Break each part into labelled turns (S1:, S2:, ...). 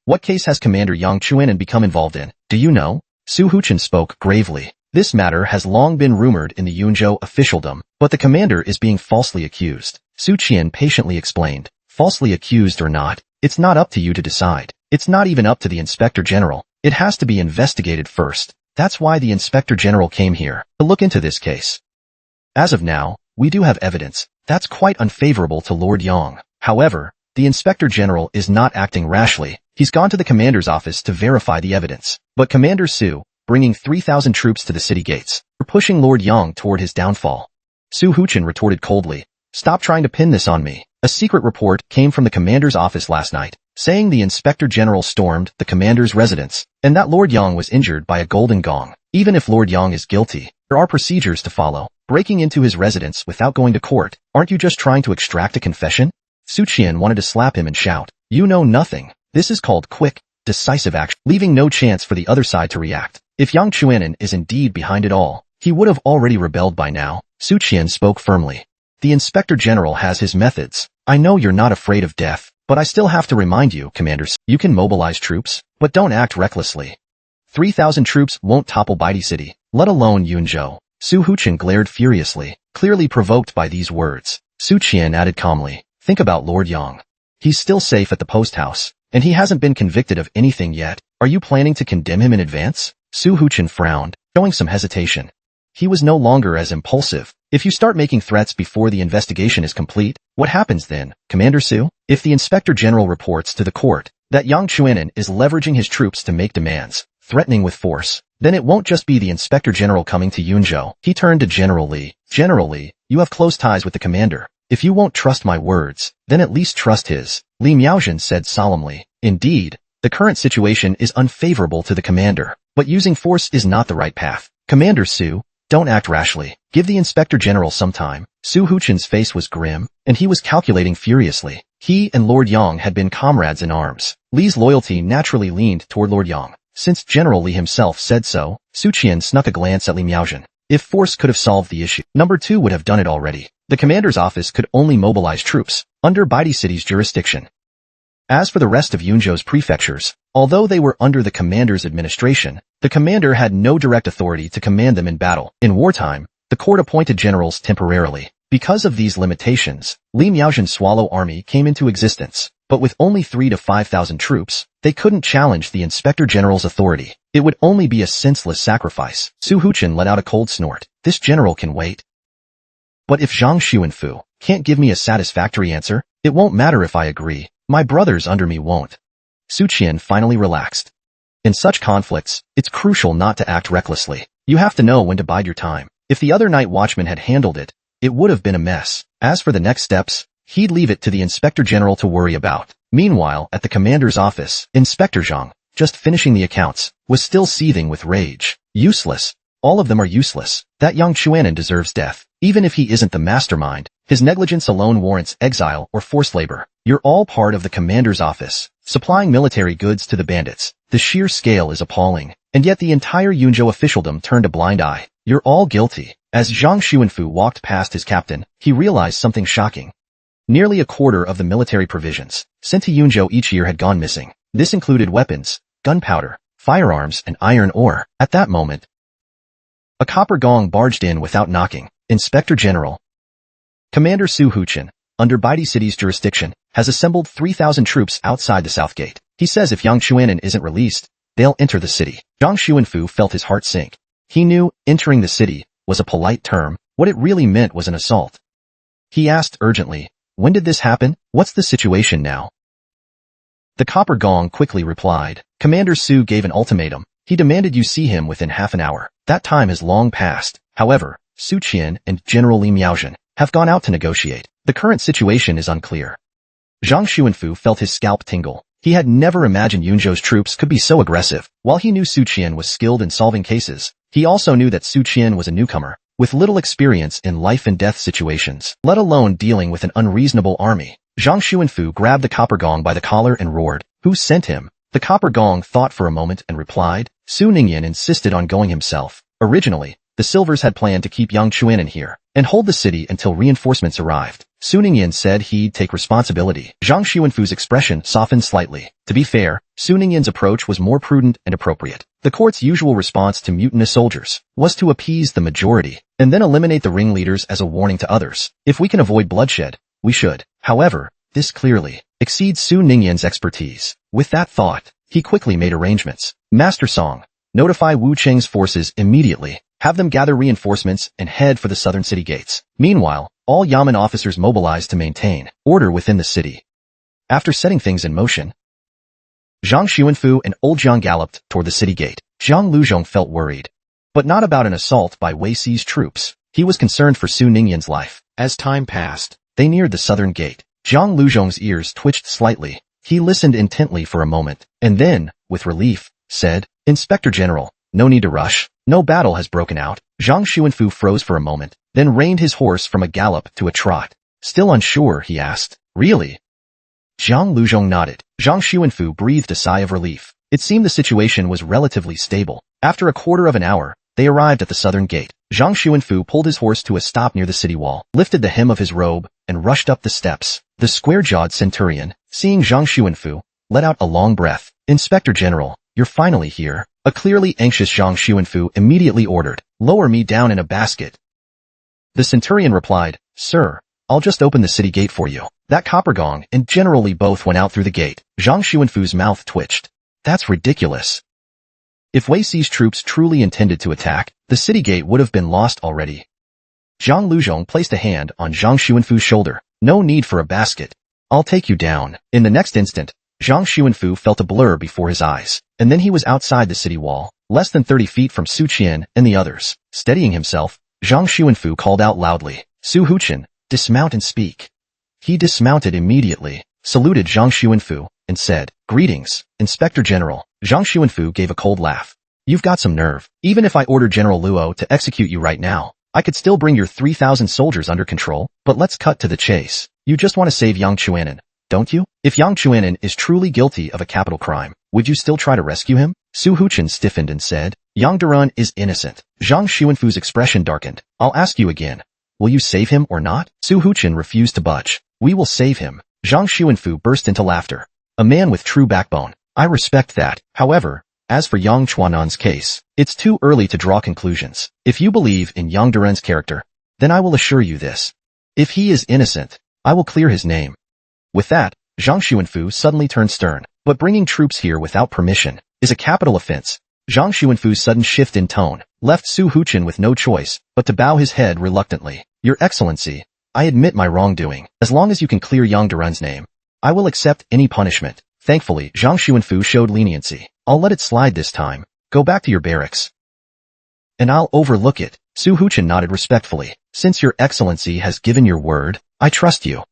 S1: What case has Commander Yang Chuanan become involved in? Do you know? Su Huchen spoke gravely. This matter has long been rumored in the Yunzhou officialdom, but the commander is being falsely accused. Su Qian patiently explained. Falsely accused or not, it's not up to you to decide. It's not even up to the Inspector General. It has to be investigated first. That's why the Inspector General came here, to look into this case. As of now, we do have evidence. That's quite unfavorable to Lord Yang. However, the Inspector General is not acting rashly. He's gone to the commander's office to verify the evidence. But Commander Su, bringing 3,000 troops to the city gates, are pushing Lord Yang toward his downfall. Su Huchen retorted coldly. Stop trying to pin this on me. A secret report came from the commander's office last night, saying the Inspector General stormed the commander's residence, and that Lord Yang was injured by a golden gong. Even if Lord Yang is guilty, there are procedures to follow. Breaking into his residence without going to court, aren't you just trying to extract a confession? Su Qian wanted to slap him and shout, you know nothing. This is called quick, decisive action, leaving no chance for the other side to react. If Yang Chuanan is indeed behind it all, he would have already rebelled by now. Su Qian spoke firmly. The Inspector General has his methods. I know you're not afraid of death, but I still have to remind you, Commander, you can mobilize troops, but don't act recklessly. 3,000 troops won't topple Baidi City, let alone Yunzhou. Su Huchen glared furiously, clearly provoked by these words. Su Qian added calmly, think about Lord Yang. He's still safe at the post house, and he hasn't been convicted of anything yet. Are you planning to condemn him in advance? Su Huchen frowned, showing some hesitation. He was no longer as impulsive. If you start making threats before the investigation is complete, what happens then, Commander Su? If the Inspector General reports to the court that Yang Chuanan is leveraging his troops to make demands, threatening with force, then it won't just be the Inspector General coming to Yunzhou. He turned to General Li. General Li, you have close ties with the commander. If you won't trust my words, then at least trust his. Li Miaozhen said solemnly. Indeed, the current situation is unfavorable to the commander, but using force is not the right path. Commander Su, don't act rashly. Give the Inspector General some time. Su Huchen's face was grim, and he was calculating furiously. He and Lord Yang had been comrades in arms. Li's loyalty naturally leaned toward Lord Yang. Since General Li himself said so, Su Qian snuck a glance at Li Miaozhen. If force could have solved the issue, number 2 would have done it already. The commander's office could only mobilize troops under Baidi City's jurisdiction. As for the rest of Yunzhou's prefectures, although they were under the commander's administration, the commander had no direct authority to command them in battle. In wartime, the court appointed generals temporarily. Because of these limitations, Li Miaozhen's Swallow Army came into existence, but with only 3,000 to 5,000 troops, they couldn't challenge the Inspector General's authority. It would only be a senseless sacrifice. Su Huchen let out a cold snort. This general can wait. But if Zhang Xuanfu can't give me a satisfactory answer, it won't matter if I agree. My brothers under me won't. Su Qian finally relaxed. In such conflicts, it's crucial not to act recklessly. You have to know when to bide your time. If the other night watchman had handled it, it would have been a mess. As for the next steps, he'd leave it to the Inspector General to worry about. Meanwhile, at the commander's office, Inspector Zhang, just finishing the accounts, was still seething with rage. Useless. All of them are useless. That Yang Chuanan deserves death. Even if he isn't the mastermind, his negligence alone warrants exile or forced labor. You're all part of the commander's office, supplying military goods to the bandits. The sheer scale is appalling, and yet the entire Yunzhou officialdom turned a blind eye. You're all guilty. As Zhang Xuanfu walked past his captain, he realized something shocking. Nearly a quarter of the military provisions sent to Yunzhou each year had gone missing. This included weapons, gunpowder, firearms, and iron ore. At that moment, a copper gong barged in without knocking. Inspector General. Commander Su Huchen, under Baidi City's jurisdiction, has assembled 3,000 troops outside the south gate. He says if Yang Chuanan isn't released, they'll enter the city. Zhang Xuanfu felt his heart sink. He knew entering the city was a polite term. What it really meant was an assault. He asked urgently, when did this happen? What's the situation now? The copper gong quickly replied. Commander Su gave an ultimatum. He demanded you see him within half an hour. That time has long passed. However, Su Qian and General Li Miaozhen have gone out to negotiate. The current situation is unclear. Zhang Xuanfu felt his scalp tingle. He had never imagined Yunzhou's troops could be so aggressive. While he knew Su Qian was skilled in solving cases, he also knew that Su Qian was a newcomer, with little experience in life-and-death situations, let alone dealing with an unreasonable army. Zhang Xuanfu grabbed the copper gong by the collar and roared, "Who sent him?" The copper gong thought for a moment and replied, Su Ningyan insisted on going himself. Originally, the Silvers had planned to keep Yang Chuanan here and hold the city until reinforcements arrived. Su Ningyan said he'd take responsibility. Zhang Xuanfu's expression softened slightly. To be fair, Su Ningyan's approach was more prudent and appropriate. The court's usual response to mutinous soldiers was to appease the majority, and then eliminate the ringleaders as a warning to others. If we can avoid bloodshed, we should. However, this clearly exceeds Su Ningyan's expertise. With that thought, he quickly made arrangements. Master Song, notify Wu Cheng's forces immediately. Have them gather reinforcements and head for the southern city gates. Meanwhile, all Yamen officers mobilized to maintain order within the city. After setting things in motion, Zhang Xuanfu and old Jiang galloped toward the city gate. Zhang Luzhong felt worried, but not about an assault by Wei Xi's troops. He was concerned for Su Ningyan's life. As time passed, they neared the southern gate. Zhang Luzhong's ears twitched slightly. He listened intently for a moment, and then, with relief, said, "Inspector General, no need to rush. No battle has broken out." Zhang Xuanfu froze for a moment, then reined his horse from a gallop to a trot. Still unsure, he asked, "Really?" Zhang Luzhong nodded. Zhang Xuanfu breathed a sigh of relief. It seemed the situation was relatively stable. After a quarter of an hour, they arrived at the southern gate. Zhang Xuanfu pulled his horse to a stop near the city wall, lifted the hem of his robe, and rushed up the steps. The square-jawed centurion, seeing Zhang Xuanfu, let out a long breath. "Inspector General, you're finally here." A clearly anxious Zhang Xuanfu immediately ordered, "Lower me down in a basket." The centurion replied, "Sir, I'll just open the city gate for you." That copper gong and generally both went out through the gate. Zhang Xuanfu's mouth twitched. That's ridiculous. If Wei Xi's troops truly intended to attack, the city gate would have been lost already. Zhang Luzhong placed a hand on Zhang Xuanfu's shoulder. "No need for a basket. I'll take you down." In the next instant, Zhang Xuanfu felt a blur before his eyes, and then he was outside the city wall, less than 30 feet from Su Qian and the others. Steadying himself, Zhang Xuanfu called out loudly, "Su Huchen, dismount and speak." He dismounted immediately, saluted Zhang Xuanfu, and said, "Greetings, Inspector General." Zhang Xuanfu gave a cold laugh. "You've got some nerve. Even if I ordered General Luo to execute you right now, I could still bring your 3,000 soldiers under control. But let's cut to the chase. You just want to save Yang Chuanen, don't you? If Yang Chuanen is truly guilty of a capital crime, would you still try to rescue him?" Su Huchen stiffened and said, "Yang Durun is innocent." Zhang Xuanfu's expression darkened. "I'll ask you again. Will you save him or not?" Su Huchen refused to budge. "We will save him." Zhang Xuanfu burst into laughter. "A man with true backbone. I respect that. However, as for Yang Chuanan's case, it's too early to draw conclusions. If you believe in Yang Duren's character, then I will assure you this. If he is innocent, I will clear his name." With that, Zhang Xuanfu suddenly turned stern. "But bringing troops here without permission is a capital offense." Zhang Xuanfu's sudden shift in tone left Su Huchen with no choice but to bow his head reluctantly. "Your Excellency, I admit my wrongdoing. As long as you can clear Yang Duren's name, I will accept any punishment." Thankfully, Zhang Xuanfu showed leniency. "I'll let it slide this time. Go back to your barracks, and I'll overlook it." Su Huchen nodded respectfully. "Since your Excellency has given your word, I trust you."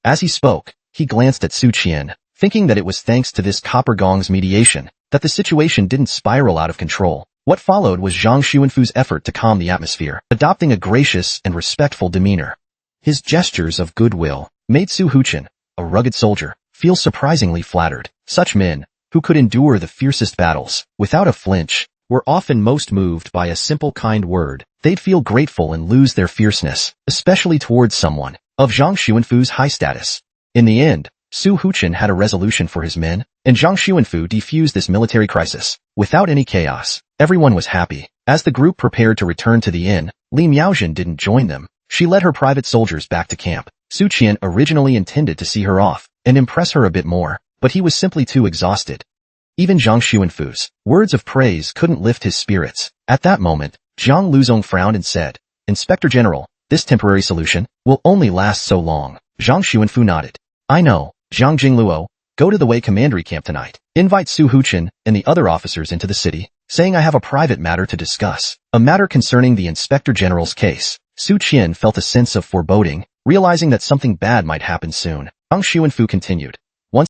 S1: As he spoke, he glanced at Su Qian, thinking that it was thanks to this copper gong's mediation that the situation didn't spiral out of control. What followed was Zhang Xuanfu's effort to calm the atmosphere, adopting a gracious and respectful demeanor. His gestures of goodwill made Su Huchen, a rugged soldier, feel surprisingly flattered. Such men, who could endure the fiercest battles without a flinch, were often most moved by a simple kind word. They'd feel grateful and lose their fierceness, especially towards someone of Zhang Xuanfu's high status. In the end, Su Huchen had a resolution for his men, and Zhang Xuanfu defused this military crisis without any chaos. Everyone was happy. As the group prepared to return to the inn, Li Miaojin didn't join them. She led her private soldiers back to camp. Su Qian originally intended to see her off and impress her a bit more, but he was simply too exhausted. Even Zhang Xuanfu's words of praise couldn't lift his spirits. At that moment, Zhang Luzhong frowned and said, "Inspector General, this temporary solution will only last so long." Zhang Xuanfu nodded. "I know. Zhang Jingluo, go to the Wei Commandery camp tonight. Invite Su Huchen and the other officers into the city, saying I have a private matter to discuss. A matter concerning the Inspector General's case." Su Qian felt a sense of foreboding, realizing that something bad might happen soon. Zhang Xuanfu continued, "Once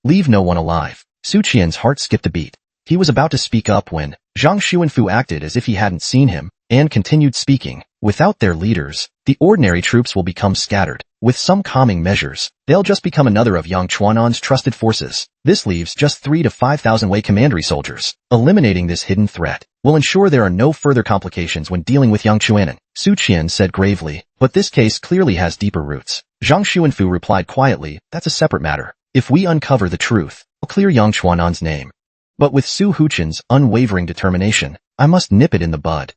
S1: leave no one alive." Su Qian's heart skipped a beat. He was about to speak up when Zhang Xuanfu acted as if he hadn't seen him, and continued speaking. "Without their leaders, the ordinary troops will become scattered. With some calming measures, they'll just become another of Yang Chuan'an's trusted forces. This leaves just 3 to 5,000 Wei commandery soldiers. Eliminating this hidden threat will ensure there are no further complications when dealing with Yang Chuanan, Su Qian said gravely. But this case clearly has deeper roots. Zhang Xuanfu replied quietly, that's a separate matter. If we uncover the truth, we'll clear Yang Chuan'an's name. But with Su Huchen's unwavering determination, I must nip it in the bud.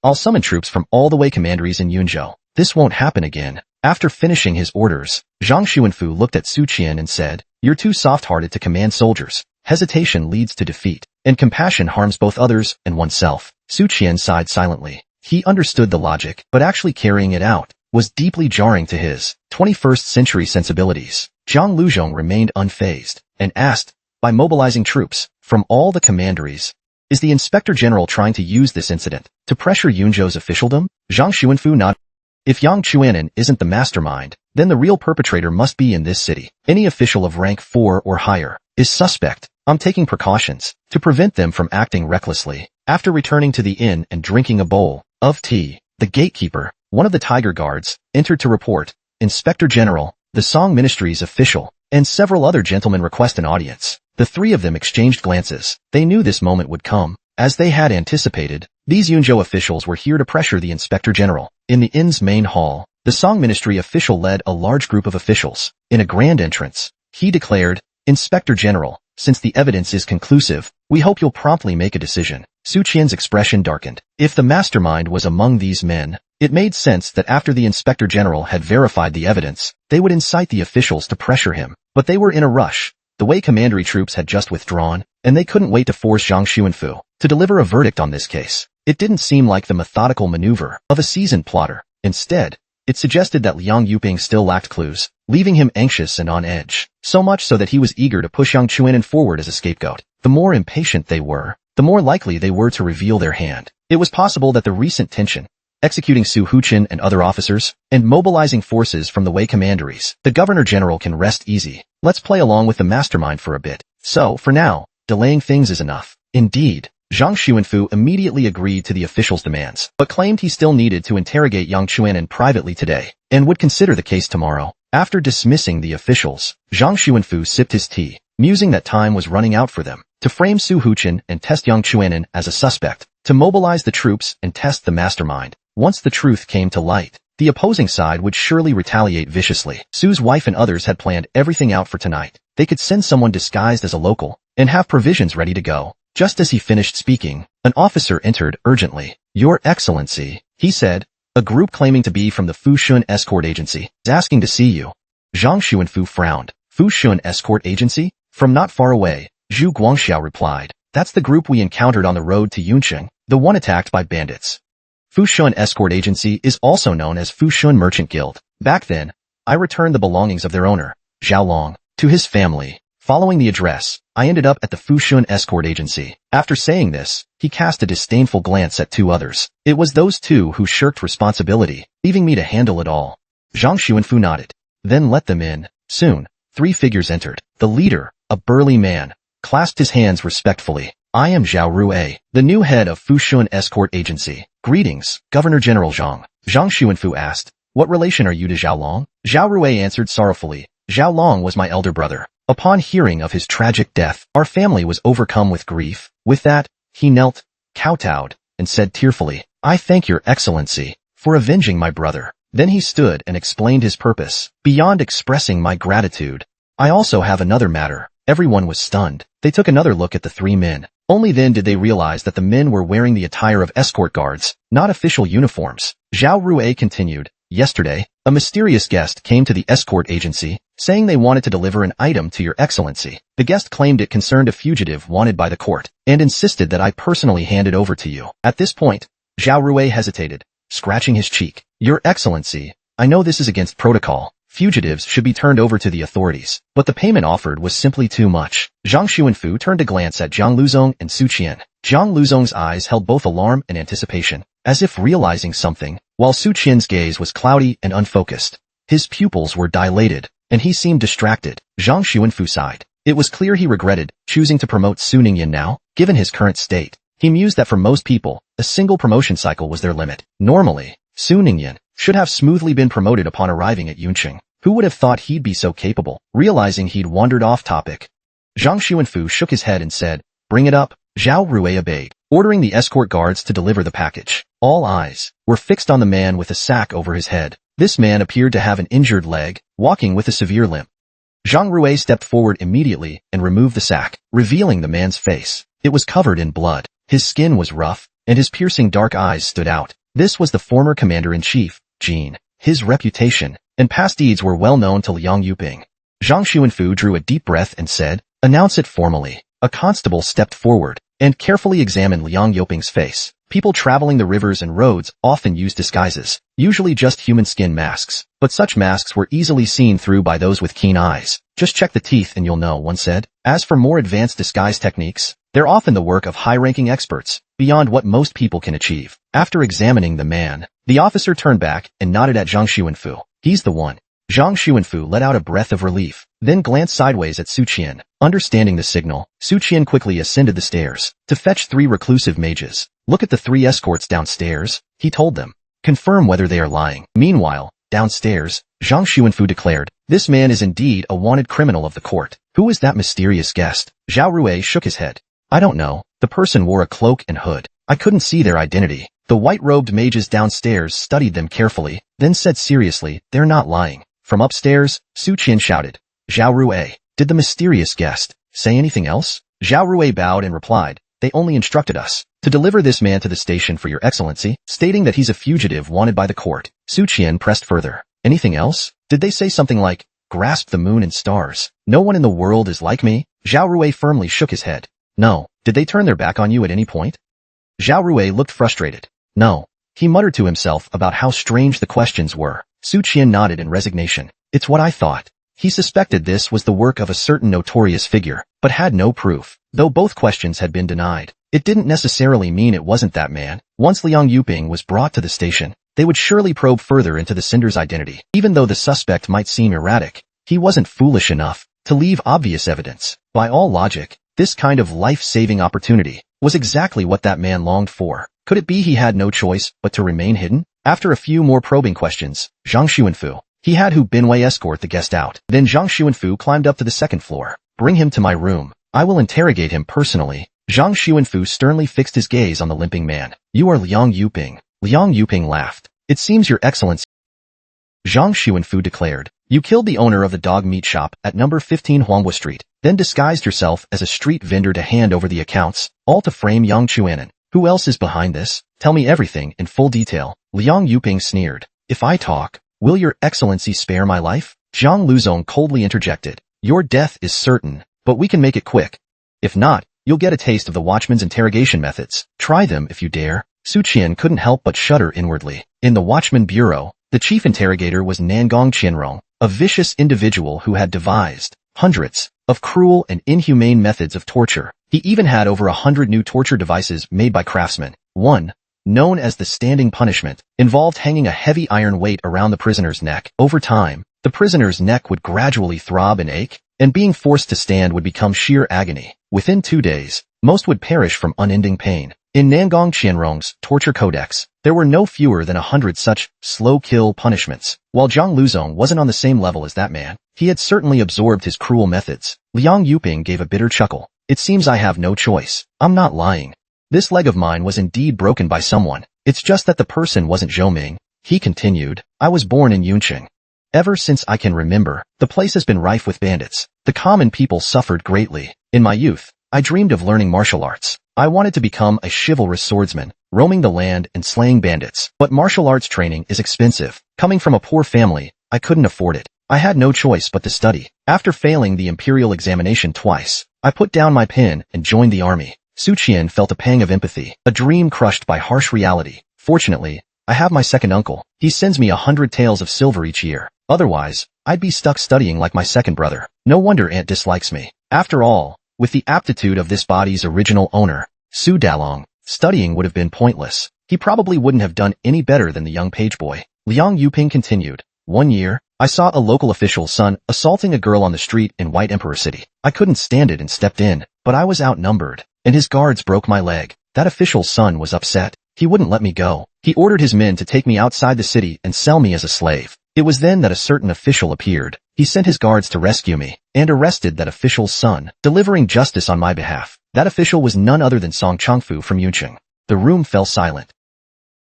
S1: I'll summon troops from all the Wei commanderies in Yunzhou. This won't happen again. After finishing his orders, Zhang Xuanfu looked at Su Qian and said, you're too soft-hearted to command soldiers. Hesitation leads to defeat, and compassion harms both others and oneself. Su Qian sighed silently. He understood the logic, but actually carrying it out was deeply jarring to his 21st century sensibilities. Zhang Luzhong remained unfazed and asked, by mobilizing troops from all the commanderies, is the Inspector General trying to use this incident to pressure Yunzhou's officialdom? Zhang Xuanfu nodded. If Yang Chuanan isn't the mastermind, then the real perpetrator must be in this city. Any official of rank 4 or higher is suspect. I'm taking precautions to prevent them from acting recklessly. After returning to the inn and drinking a bowl of tea, the gatekeeper, one of the Tiger Guards, entered to report, Inspector General, the Song Ministry's official, and several other gentlemen request an audience. The three of them exchanged glances. They knew this moment would come. As they had anticipated, these Yunzhou officials were here to pressure the Inspector General. In the inn's main hall, the Song Ministry official led a large group of officials. In a grand entrance, he declared, Inspector General, since the evidence is conclusive, we hope you'll promptly make a decision. Su Qian's expression darkened. If the mastermind was among these men, it made sense that after the Inspector General had verified the evidence, they would incite the officials to pressure him. But they were in a rush. The Wei commandery troops had just withdrawn, and they couldn't wait to force Zhang Xuanfu to deliver a verdict on this case. It didn't seem like the methodical maneuver of a seasoned plotter. Instead, it suggested that Liang Yuping still lacked clues, leaving him anxious and on edge, so much so that he was eager to push Yang Chuanan forward as a scapegoat. The more impatient they were, the more likely they were to reveal their hand. It was possible that the recent tension, executing Su Huchen and other officers, and mobilizing forces from the Wei commanderies, the Governor-General can rest easy. Let's play along with the mastermind for a bit. So, for now, delaying things is enough. Indeed, Zhang Xuanfu immediately agreed to the officials' demands, but claimed he still needed to interrogate Yang Chuanan privately today, and would consider the case tomorrow. After dismissing the officials, Zhang Xuanfu sipped his tea, musing that time was running out for them, to frame Su Huchen and test Yang Chuanan as a suspect, to mobilize the troops and test the mastermind. Once the truth came to light, the opposing side would surely retaliate viciously. Su's wife and others had planned everything out for tonight. They could send someone disguised as a local, and have provisions ready to go. Just as he finished speaking, an officer entered urgently. Your Excellency, he said, a group claiming to be from the Fushun Escort Agency is asking to see you. Zhang Xuanfu frowned. Fushun Escort Agency? From not far away, Zhu Guangxiao replied. That's the group we encountered on the road to Yuncheng, the one attacked by bandits. Fushun Escort Agency is also known as Fushun Merchant Guild. Back then, I returned the belongings of their owner, Zhao Long, to his family. Following the address, I ended up at the Fushun Escort Agency. After saying this, he cast a disdainful glance at two others. It was those two who shirked responsibility, leaving me to handle it all. Zhang Xuanfu nodded. Then let them in. Soon, three figures entered. The leader, a burly man, clasped his hands respectfully. I am Zhao Rue, the new head of Fushun Escort Agency. Greetings, Governor-General Zhang. Zhang Xuanfu asked, what relation are you to Zhao Long? Zhao Rue answered sorrowfully, Zhao Long was my elder brother. Upon hearing of his tragic death, our family was overcome with grief. With that, he knelt, kowtowed, and said tearfully, I thank your Excellency for avenging my brother. Then he stood and explained his purpose. Beyond expressing my gratitude, I also have another matter. Everyone was stunned. They took another look at the three men. Only then did they realize that the men were wearing the attire of escort guards, not official uniforms. Zhao Rue continued, yesterday, a mysterious guest came to the escort agency, saying they wanted to deliver an item to your Excellency. The guest claimed it concerned a fugitive wanted by the court, and insisted that I personally hand it over to you. At this point, Zhao Rue hesitated, scratching his cheek. Your Excellency, I know this is against protocol. Fugitives should be turned over to the authorities, but the payment offered was simply too much. Zhang Xuanfu turned to glance at Zhang Luzong and Su Qian. Zhang Luzong's eyes held both alarm and anticipation, as if realizing something, while Su Qian's gaze was cloudy and unfocused. His pupils were dilated, and he seemed distracted. Zhang Xuanfu sighed. It was clear he regretted choosing to promote Su Ningyan now, given his current state. He mused that for most people, a single promotion cycle was their limit. Normally, Su Ningyan should have smoothly been promoted upon arriving at Yunqing. Who would have thought he'd be so capable? Realizing he'd wandered off topic, Zhang Xuanfu shook his head and said, "Bring it up." Zhao Rui obeyed, ordering the escort guards to deliver the package. All eyes were fixed on the man with a sack over his head. This man appeared to have an injured leg, walking with a severe limp. Zhang Rui stepped forward immediately and removed the sack, revealing the man's face. It was covered in blood. His skin was rough, and his piercing dark eyes stood out. This was the former commander-in-chief, Jin. His reputation and past deeds were well known to Liang Yuping. Zhang Xuanfu drew a deep breath and said, "Announce it formally." A constable stepped forward and carefully examined Liang Yuping's face. People traveling the rivers and roads often use disguises, usually just human skin masks, but such masks were easily seen through by those with keen eyes. "Just check the teeth and you'll know," one said. As for more advanced disguise techniques, they're often the work of high-ranking experts, beyond what most people can achieve. After examining the man, the officer turned back and nodded at Zhang Xuanfu. "He's the one." Zhang Xuanfu let out a breath of relief, then glanced sideways at Su Qian. Understanding the signal, Su Qian quickly ascended the stairs to fetch 3 reclusive mages. "Look at the 3 escorts downstairs," he told them. "Confirm whether they are lying." Meanwhile, downstairs, Zhang Xuanfu declared, "This man is indeed a wanted criminal of the court. Who is that mysterious guest?" Zhao Rui shook his head. "I don't know. The person wore a cloak and hood. I couldn't see their identity." The white-robed mages downstairs studied them carefully, then said seriously, "They're not lying." From upstairs, Su Qian shouted, "Zhao Rui, did the mysterious guest say anything else?" Zhao Rui bowed and replied, "They only instructed us to deliver this man to the station for your excellency, stating that he's a fugitive wanted by the court." Su Qian pressed further. "Anything else? Did they say something like, grasp the moon and stars? No one in the world is like me?" Zhao Rui firmly shook his head. "No." "Did they turn their back on you at any point?" Zhao Rui looked frustrated. "No." He muttered to himself about how strange the questions were. Su Qian nodded in resignation. "It's what I thought." He suspected this was the work of a certain notorious figure, but had no proof. Though both questions had been denied, it didn't necessarily mean it wasn't that man. Once Liang Yuping was brought to the station, they would surely probe further into the Cinder's identity. Even though the suspect might seem erratic, he wasn't foolish enough to leave obvious evidence. By all logic, this kind of life-saving opportunity was exactly what that man longed for. Could it be he had no choice but to remain hidden? After a few more probing questions, Zhang Xuanfu, he had Hu Binwei escort the guest out. Then Zhang Xuanfu climbed up to the 2nd floor. "Bring him to my room. I will interrogate him personally." Zhang Xuanfu sternly fixed his gaze on the limping man. "You are Liang Yuping." Liang Yuping laughed. "It seems your excellency," Zhang Xuanfu declared, "you killed the owner of the dog meat shop at number 15 Huanghua Street, then disguised yourself as a street vendor to hand over the accounts, all to frame Yang Chuanan. Who else is behind this? Tell me everything in full detail." Liang Yuping sneered. "If I talk, will your excellency spare my life?" Zhang Luzong coldly interjected. "Your death is certain, but we can make it quick. If not, you'll get a taste of the watchman's interrogation methods. Try them if you dare." Su Qian couldn't help but shudder inwardly. In the Watchman Bureau, the chief interrogator was Nangong Qianrong, a vicious individual who had devised hundreds of cruel and inhumane methods of torture. He even had over 100 new torture devices made by craftsmen. One, known as the standing punishment, involved hanging a heavy iron weight around the prisoner's neck. Over time, the prisoner's neck would gradually throb and ache, and being forced to stand would become sheer agony. Within 2 days, most would perish from unending pain. In Nangong Qianrong's torture codex, there were no fewer than 100 such slow-kill punishments. While Zhang Luzong wasn't on the same level as that man, he had certainly absorbed his cruel methods. Liang Yuping gave a bitter chuckle. "It seems I have no choice. I'm not lying. This leg of mine was indeed broken by someone. It's just that the person wasn't Zhou Ming." He continued, "I was born in Yunqing. Ever since I can remember, the place has been rife with bandits. The common people suffered greatly. In my youth, I dreamed of learning martial arts. I wanted to become a chivalrous swordsman, roaming the land and slaying bandits. But martial arts training is expensive. Coming from a poor family, I couldn't afford it. I had no choice but to study. After failing the imperial examination twice, I put down my pen and joined the army." Su Qian felt a pang of empathy, a dream crushed by harsh reality. "Fortunately, I have my second uncle. He sends me 100 taels of silver each year. Otherwise, I'd be stuck studying like my second brother. No wonder Aunt dislikes me. After all, with the aptitude of this body's original owner, Su Dalong, studying would have been pointless. He probably wouldn't have done any better than the young page boy." Liang Yuping continued, "One year, I saw a local official's son assaulting a girl on the street in White Emperor City. I couldn't stand it and stepped in, but I was outnumbered, and his guards broke my leg. That official's son was upset. He wouldn't let me go. He ordered his men to take me outside the city and sell me as a slave. It was then that a certain official appeared. He sent his guards to rescue me, and arrested that official's son, delivering justice on my behalf. That official was none other than Song Changfu from Yunqing. The room fell silent.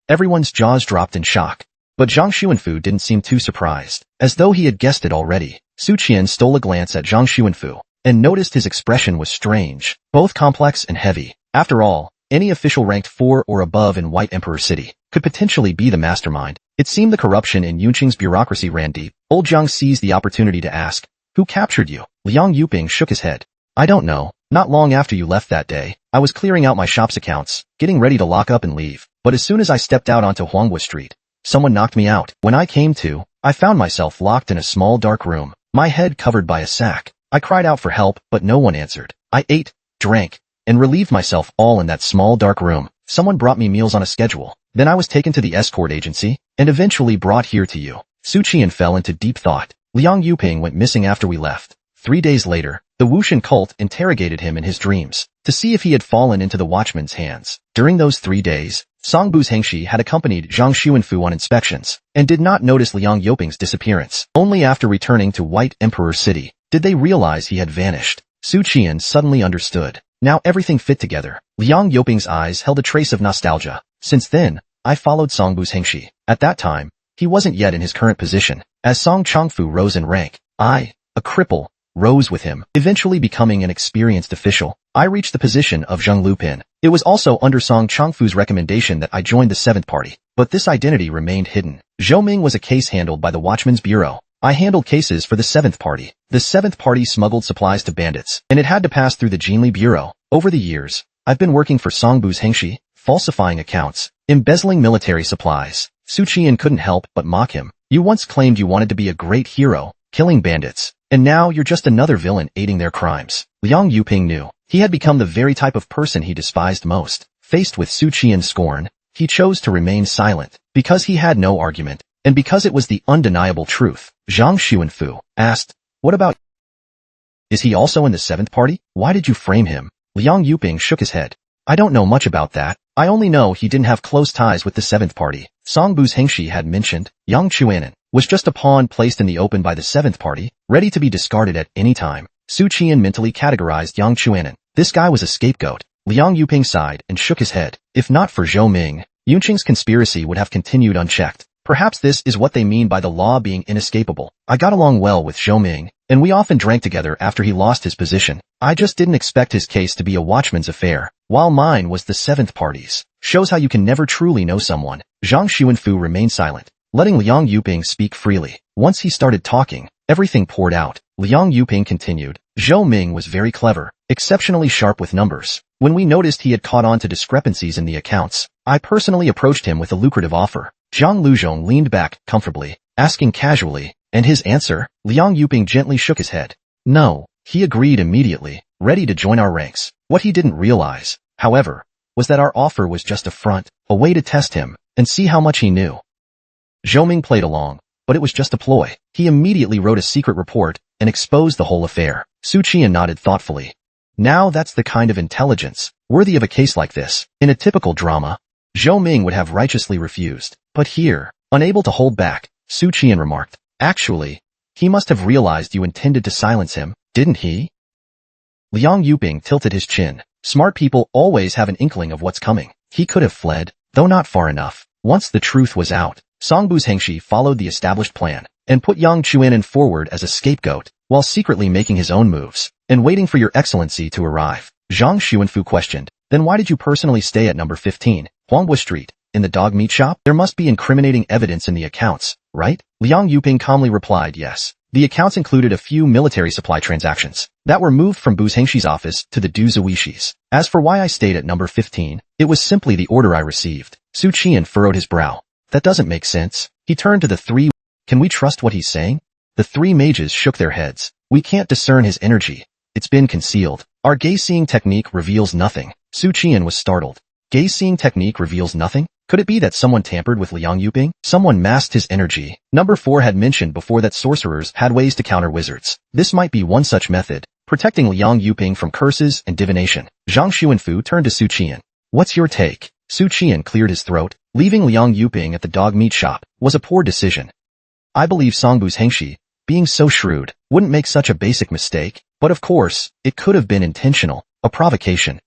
S1: Everyone's jaws dropped in shock. But Zhang Xuanfu didn't seem too surprised, as though he had guessed it already. Su Qian stole a glance at Zhang Xuanfu, and noticed his expression was strange, both complex and heavy. After all, any official ranked 4 or above in White Emperor City could potentially be the mastermind. It seemed the corruption in Yunqing's bureaucracy ran deep. Old Zhang seized the opportunity to ask, "Who captured you?" Liang Yuping shook his head. "I don't know. Not long after you left that day, I was clearing out my shop's accounts, getting ready to lock up and leave. But as soon as I stepped out onto Huanghua Street, someone knocked me out. When I came to, I found myself locked in a small dark room, my head covered by a sack. I cried out for help, but no one answered. I ate, drank, and relieved myself all in that small dark room. Someone brought me meals on a schedule. Then I was taken to the escort agency, and eventually brought here to you." Su Qian fell into deep thought. Liang Yuping went missing after we left. 3 days later, the Wushan cult interrogated him in his dreams, to see if he had fallen into the watchman's hands. During those 3 days, Songbu's Hengshi had accompanied Zhang Xuanfu on inspections, and did not notice Liang Yuping's disappearance. Only after returning to White Emperor City, did they realize he had vanished. Su Qian suddenly understood. Now everything fit together. Liang Yuping's eyes held a trace of nostalgia. Since then, I followed Songbu's Hengshi. At that time, he wasn't yet in his current position. As Song Changfu rose in rank, I, a cripple, rose with him, eventually becoming an experienced official. I reached the position of Zheng Lupin. It was also under Song Changfu's recommendation that I joined the 7th Party, but this identity remained hidden. Zhou Ming was a case handled by the Watchman's Bureau. I handled cases for the 7th Party. The 7th Party smuggled supplies to bandits, and it had to pass through the Jinli Bureau. Over the years, I've been working for Songbu's Hengshi, falsifying accounts, embezzling military supplies. Su Qian couldn't help but mock him. You once claimed you wanted to be a great hero, killing bandits, and now you're just another villain aiding their crimes. Liang Yuping knew. He had become the very type of person he despised most. Faced with Su Qian's scorn, he chose to remain silent, because he had no argument, and because it was the undeniable truth. Zhang Xuanfu asked, "What about? Is he also in the 7th Party? Why did you frame him?" Liang Yuping shook his head. "I don't know much about that. I only know he didn't have close ties with the 7th Party." Songbu's Hengshi had mentioned, Yang Chuanan was just a pawn placed in the open by the 7th Party, ready to be discarded at any time. Su Qian mentally categorized Yang Chuanan. This guy was a scapegoat. Liang Yuping sighed and shook his head. If not for Zhou Ming, Yunqing's conspiracy would have continued unchecked. Perhaps this is what they mean by the law being inescapable. I got along well with Zhou Ming, and we often drank together after he lost his position. I just didn't expect his case to be a watchman's affair, while mine was the 7th Party's. Shows how you can never truly know someone. Zhang Xuanfu remained silent, letting Liang Yuping speak freely. Once he started talking, everything poured out. Liang Yuping continued. Zhou Ming was very clever, exceptionally sharp with numbers. When we noticed he had caught on to discrepancies in the accounts, I personally approached him with a lucrative offer. Zhang Luzhong leaned back comfortably, asking casually, "And his answer?" Liang Yuping gently shook his head. "No." He agreed immediately, ready to join our ranks. What he didn't realize, however, was that our offer was just a front, a way to test him, and see how much he knew. Zhou Ming played along, but it was just a ploy. He immediately wrote a secret report and exposed the whole affair. Su Qian nodded thoughtfully. Now that's the kind of intelligence worthy of a case like this. In a typical drama, Zhou Ming would have righteously refused. But here, unable to hold back, Su Qian remarked, "Actually, he must have realized you intended to silence him, didn't he?" Liang Yuping tilted his chin. Smart people always have an inkling of what's coming. He could have fled, though not far enough. Once the truth was out, Songbu's Hengshi followed the established plan, and put Yang Chuanan forward as a scapegoat, while secretly making his own moves, and waiting for your excellency to arrive. Zhang Xuanfu questioned, "Then why did you personally stay at number 15, Huanghua Street, in the dog meat shop? There must be incriminating evidence in the accounts, right?" Liang Yuping calmly replied, "Yes. The accounts included a few military supply transactions that were moved from Bu's Hengshi's office to the Du Zuishi's. As for why I stayed at number 15, it was simply the order I received." Su Qian furrowed his brow. "That doesn't make sense." He turned to the 3. "Can we trust what he's saying?" The 3 mages shook their heads. "We can't discern his energy. It's been concealed. Our gaze-seeing technique reveals nothing." Su Qian was startled. Gaze-seeing technique reveals nothing? Could it be that someone tampered with Liang Yuping? Someone masked his energy. Number 4 had mentioned before that sorcerers had ways to counter wizards. This might be one such method, protecting Liang Yuping from curses and divination. Zhang Xuanfu turned to Su Qian. "What's your take?" Su Qian cleared his throat. Leaving Liang Yuping at the dog meat shop was a poor decision. I believe Songbu's Hengxi, being so shrewd, wouldn't make such a basic mistake, but of course, it could have been intentional, a provocation.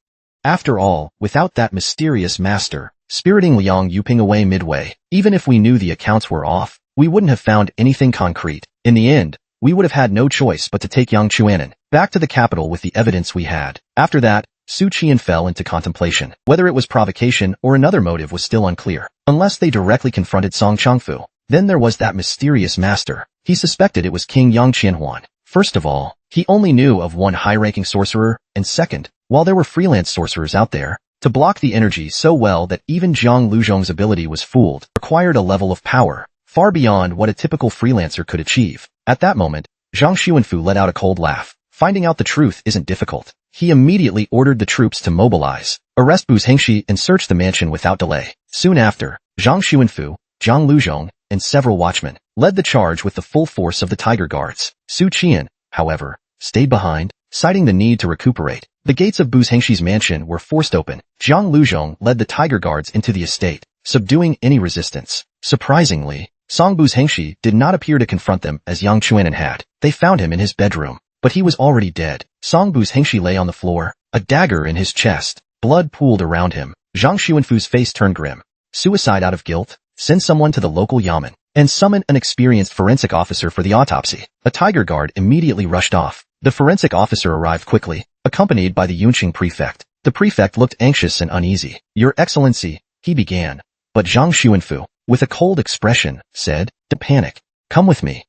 S1: After all, without that mysterious master, spiriting Liang Yuping away midway, even if we knew the accounts were off, we wouldn't have found anything concrete. In the end, we would have had no choice but to take Yang Chuanan back to the capital with the evidence we had. After that, Su Qian fell into contemplation. Whether it was provocation or another motive was still unclear. Unless they directly confronted Song Changfu, then there was that mysterious master. He suspected it was King Yang Qianhuan. First of all, he only knew of one high-ranking sorcerer, and second, while there were freelance sorcerers out there, to block the energy so well that even Zhang Luzhong's ability was fooled required a level of power far beyond what a typical freelancer could achieve. At that moment, Zhang Xuanfu let out a cold laugh. Finding out the truth isn't difficult. He immediately ordered the troops to mobilize, arrest Bu's Hengxi and search the mansion without delay. Soon after, Zhang Xuanfu, Zhang Luzhong, and several watchmen led the charge with the full force of the Tiger Guards. Su Qian, however, stayed behind, citing the need to recuperate. The gates of Bu's Hengxi's mansion were forced open. Zhang Luzhong led the Tiger Guards into the estate, subduing any resistance. Surprisingly, Song Bu's Hengxi did not appear to confront them as Yang Chuanan had. They found him in his bedroom, but he was already dead. Song Bu's Hengxi lay on the floor, a dagger in his chest. Blood pooled around him. Zhang Xuanfu's face turned grim. Suicide out of guilt? Send someone to the local yamen and summon an experienced forensic officer for the autopsy. A Tiger Guard immediately rushed off. The forensic officer arrived quickly, accompanied by the Yunqing prefect. The prefect looked anxious and uneasy. Your Excellency, he began. But Zhang Xuanfu, with a cold expression, said, "Don't panic. Come with me."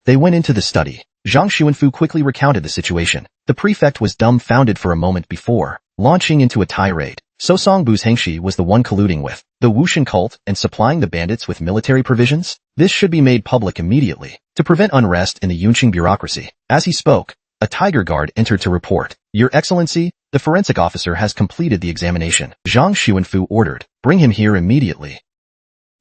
S1: They went into the study. Zhang Xuanfu quickly recounted the situation. The prefect was dumbfounded for a moment before launching into a tirade. So Song Bu's Hengxi was the one colluding with the Wushan cult and supplying the bandits with military provisions? This should be made public immediately to prevent unrest in the Yunqing bureaucracy. As he spoke, a Tiger Guard entered to report. Your Excellency, the forensic officer has completed the examination. Zhang Xuanfu ordered, bring him here immediately.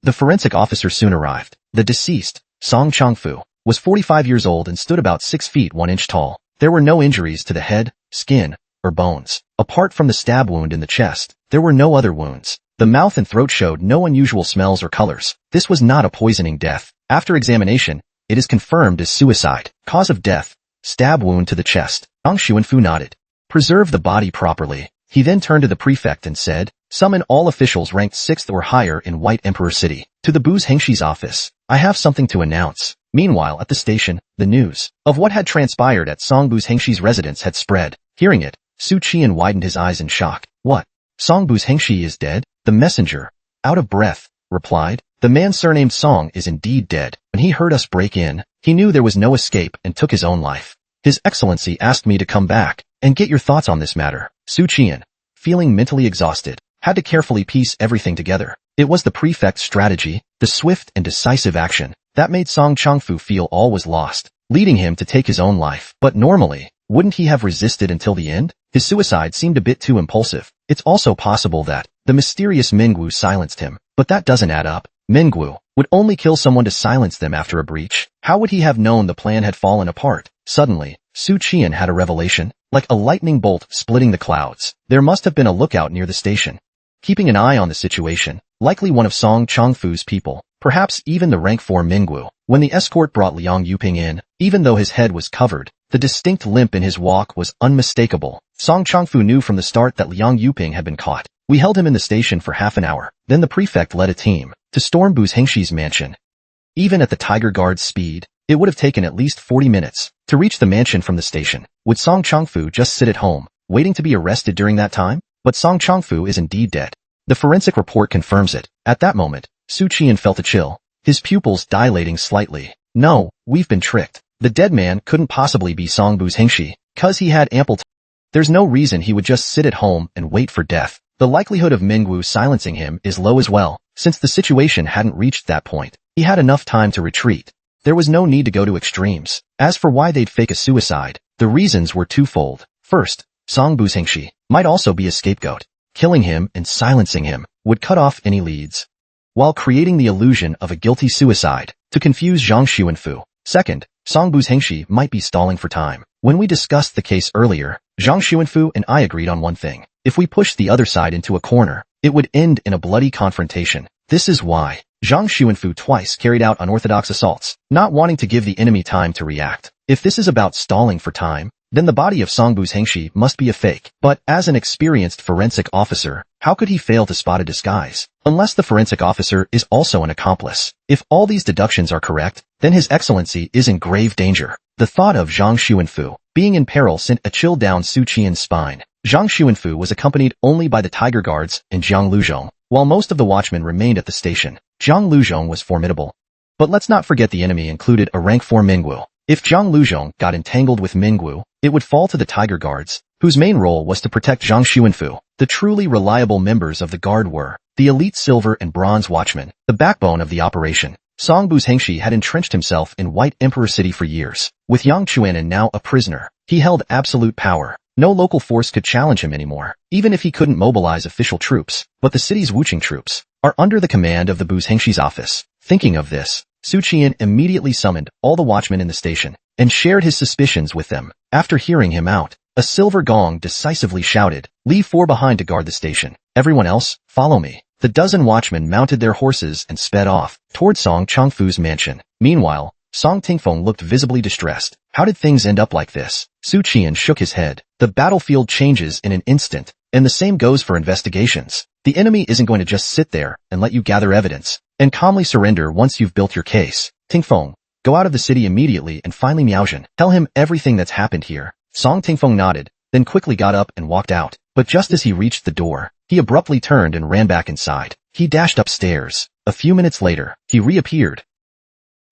S1: The forensic officer soon arrived. The deceased, Song Changfu, was 45 years old and stood about 6 feet 1 inch tall. There were no injuries to the head, skin, or bones. Apart from the stab wound in the chest, there were no other wounds. The mouth and throat showed no unusual smells or colors. This was not a poisoning death. After examination, it is confirmed as suicide. Cause of death, stab wound to the chest. Zhang Xuanfu nodded. Preserve the body properly. He then turned to the prefect and said, summon all officials ranked 6th or higher in White Emperor City to the Bu's Hengxi's office. I have something to announce. Meanwhile, at the station, the news of what had transpired at Song Bu's Hengxi's residence had spread. Hearing it, Su Qian widened his eyes in shock. What? Song Bu's Hengxi is dead? The messenger, out of breath, replied, the man surnamed Song is indeed dead. When he heard us break in, he knew there was no escape and took his own life. His Excellency asked me to come back and get your thoughts on this matter. Su Qian, feeling mentally exhausted, had to carefully piece everything together. It was the prefect's strategy, the swift and decisive action, that made Song Changfu feel all was lost, leading him to take his own life. But normally, wouldn't he have resisted until the end? His suicide seemed a bit too impulsive. It's also possible that the mysterious Mingwu silenced him, but that doesn't add up. Mingwu would only kill someone to silence them after a breach. How would he have known the plan had fallen apart? Suddenly, Su Qian had a revelation, like a lightning bolt splitting the clouds. There must have been a lookout near the station, keeping an eye on the situation, likely one of Song Changfu's people, perhaps even the rank 4 Mingwu. When the escort brought Liang Yuping in, even though his head was covered, the distinct limp in his walk was unmistakable. Song Changfu knew from the start that Liang Yuping had been caught. We held him in the station for half an hour. Then the prefect led a team to storm Bu's Hengxi's mansion. Even at the Tiger Guard's speed, it would have taken at least 40 minutes to reach the mansion from the station. Would Song Changfu just sit at home, waiting to be arrested during that time? But Song Changfu is indeed dead. The forensic report confirms it. At that moment, Su Qian felt a chill, his pupils dilating slightly. No, we've been tricked. The dead man couldn't possibly be Song Bu's Hengxi, cause he had ample time. There's no reason he would just sit at home and wait for death. The likelihood of Mingwu silencing him is low as well, since the situation hadn't reached that point. He had enough time to retreat. There was no need to go to extremes. As for why they'd fake a suicide, the reasons were twofold. First, Song Bu's Hengxi might also be a scapegoat. Killing him and silencing him would cut off any leads, while creating the illusion of a guilty suicide to confuse Zhang Xuanfu. Second, Song Bu's Hengxi might be stalling for time. When we discussed the case earlier, Zhang Xuanfu and I agreed on one thing. If we pushed the other side into a corner, it would end in a bloody confrontation. This is why Zhang Xuanfu twice carried out unorthodox assaults, not wanting to give the enemy time to react. If this is about stalling for time, then the body of Songbu's Hengshi must be a fake. But as an experienced forensic officer, how could he fail to spot a disguise? Unless the forensic officer is also an accomplice. If all these deductions are correct, then His Excellency is in grave danger. The thought of Zhang Xuanfu being in peril sent a chill down Su Qian's spine. Zhang Xuanfu was accompanied only by the Tiger Guards and Jiang Luzhong, while most of the watchmen remained at the station. Jiang Luzhong was formidable. But let's not forget the enemy included a rank 4 Mingwu. If Jiang Luzhong got entangled with Mingwu, it would fall to the Tiger Guards, whose main role was to protect Zhang Xuanfu. The truly reliable members of the guard were the elite silver and bronze watchmen, the backbone of the operation. Songbu's Hengshi had entrenched himself in White Emperor City for years. With Yang Chuanan now a prisoner, he held absolute power. No local force could challenge him anymore, even if he couldn't mobilize official troops. But the city's Wuching troops are under the command of the Bu's Hengshi's office. Thinking of this, Su Qian immediately summoned all the watchmen in the station and shared his suspicions with them. After hearing him out, a silver gong decisively shouted, "Leave 4 behind to guard the station. Everyone else, follow me." The dozen watchmen mounted their horses and sped off toward Song Chongfu's mansion. Meanwhile, Song Tingfeng looked visibly distressed. How did things end up like this? Su Qian shook his head. The battlefield changes in an instant, and the same goes for investigations. The enemy isn't going to just sit there and let you gather evidence and calmly surrender once you've built your case. Tingfeng, go out of the city immediately and find Li Miaozhen. Tell him everything that's happened here. Song Tingfeng nodded, then quickly got up and walked out. But just as he reached the door, he abruptly turned and ran back inside. He dashed upstairs. A few minutes later, he reappeared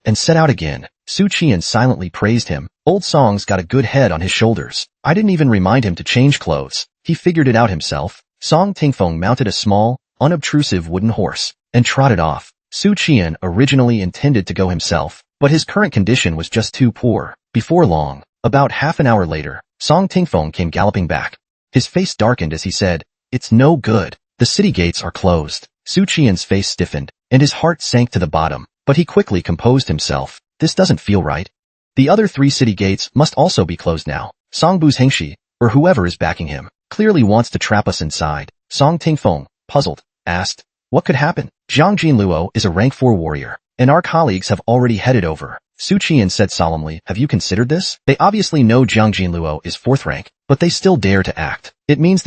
S1: and set out again. Su Qian silently praised him. Old Song's got a good head on his shoulders. I didn't even remind him to change clothes. He figured it out himself. Song Tingfeng mounted a small, unobtrusive wooden horse and trotted off. Su Qian originally intended to go himself, but his current condition was just too poor. Before long, about half an hour later, Song Tingfeng came galloping back. His face darkened as he said, "It's no good. The city gates are closed." Su Qian's face stiffened, and his heart sank to the bottom, but he quickly composed himself. This doesn't feel right. The other 3 city gates must also be closed now. Songbu's Hengshi, or whoever is backing him, clearly wants to trap us inside. Song Tingfeng, puzzled, asked, "What could happen?" Zhang Jinluo is a rank 4 warrior, and our colleagues have already headed over. Su Qian said solemnly, "Have you considered this? They obviously know Jiang Jinluo is 4th rank, but they still dare to act. It means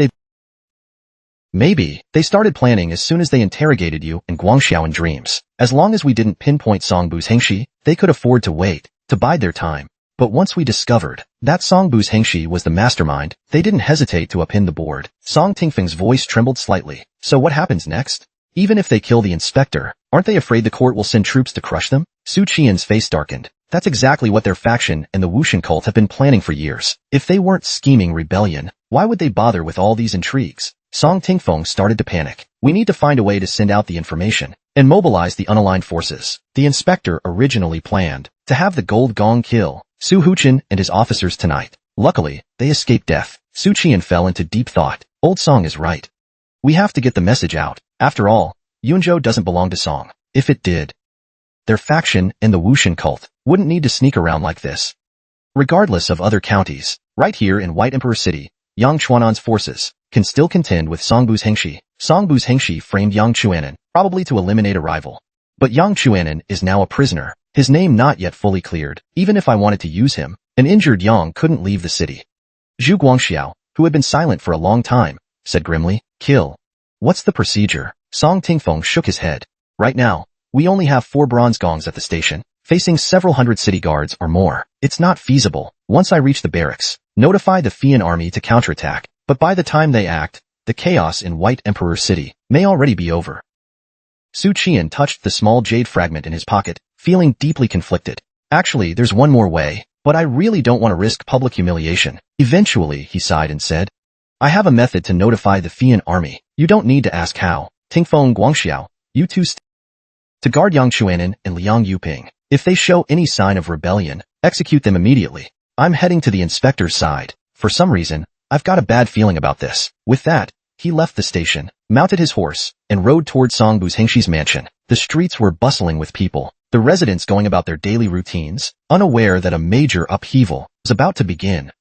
S1: Maybe they started planning as soon as they interrogated you in Guangxiao in dreams. As long as we didn't pinpoint Songbu's Hengshi, they could afford to wait, to bide their time. But once we discovered that Songbu's Hengshi was the mastermind, they didn't hesitate to upend the board." Song Tingfeng's voice trembled slightly. "So what happens next? Even if they kill the inspector, aren't they afraid the court will send troops to crush them?" Su Qian's face darkened. That's exactly what their faction and the Wuxin cult have been planning for years. If they weren't scheming rebellion, why would they bother with all these intrigues? Song Tingfeng started to panic. "We need to find a way to send out the information and mobilize the unaligned forces." The inspector originally planned to have the gold gong kill Su Huchen and his officers tonight. Luckily, they escaped death. Su Qian fell into deep thought. Old Song is right. We have to get the message out. After all, Yunzhou doesn't belong to Song. If it did, their faction and the Wuxin cult wouldn't need to sneak around like this. Regardless of other counties, right here in White Emperor City, Yang Chuanan's forces can still contend with Songbu's Hengshi. Songbu's Hengshi framed Yang Chuanan, probably to eliminate a rival. But Yang Chuanan is now a prisoner, his name not yet fully cleared. Even if I wanted to use him, an injured Yang couldn't leave the city. Zhu Guangxiao, who had been silent for a long time, said grimly, "Kill." What's the procedure? Song Tingfeng shook his head. Right now, we only have 4 bronze gongs at the station, facing several hundred city guards or more. It's not feasible. Once I reach the barracks, notify the Fian army to counterattack. But by the time they act, the chaos in White Emperor City may already be over. Su Qian touched the small jade fragment in his pocket, feeling deeply conflicted. Actually, there's one more way, but I really don't want to risk public humiliation. Eventually, he sighed and said, I have a method to notify the Fian army. You don't need to ask how. Tingfeng Guangxiao, you two to guard Yang Chuanan and Liang Yuping. If they show any sign of rebellion, execute them immediately. I'm heading to the inspector's side. For some reason, I've got a bad feeling about this. With that, he left the station, mounted his horse, and rode toward Songbu's Hengshi's mansion. The streets were bustling with people, the residents going about their daily routines, unaware that a major upheaval was about to begin.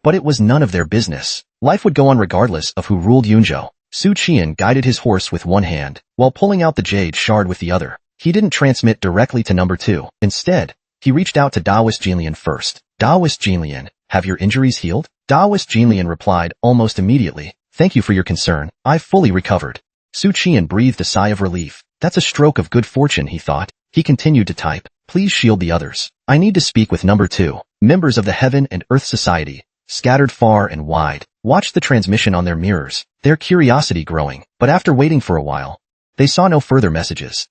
S1: but it was none of their business. Life would go on regardless of who ruled Yunzhou. Su Qian guided his horse with one hand, while pulling out the jade shard with the other. He didn't transmit directly to number 2. Instead, he reached out to Daoist Jinlian first. Daoist Jinlian, have your injuries healed? Daoist Jinlian replied almost immediately, thank you for your concern, I've fully recovered. Su Qian breathed a sigh of relief. That's a stroke of good fortune, he thought. He continued to type, please shield the others. I need to speak with number 2. Members of the Heaven and Earth Society, scattered far and wide, watched the transmission on their mirrors, their curiosity growing, but after waiting for a while, they saw no further messages.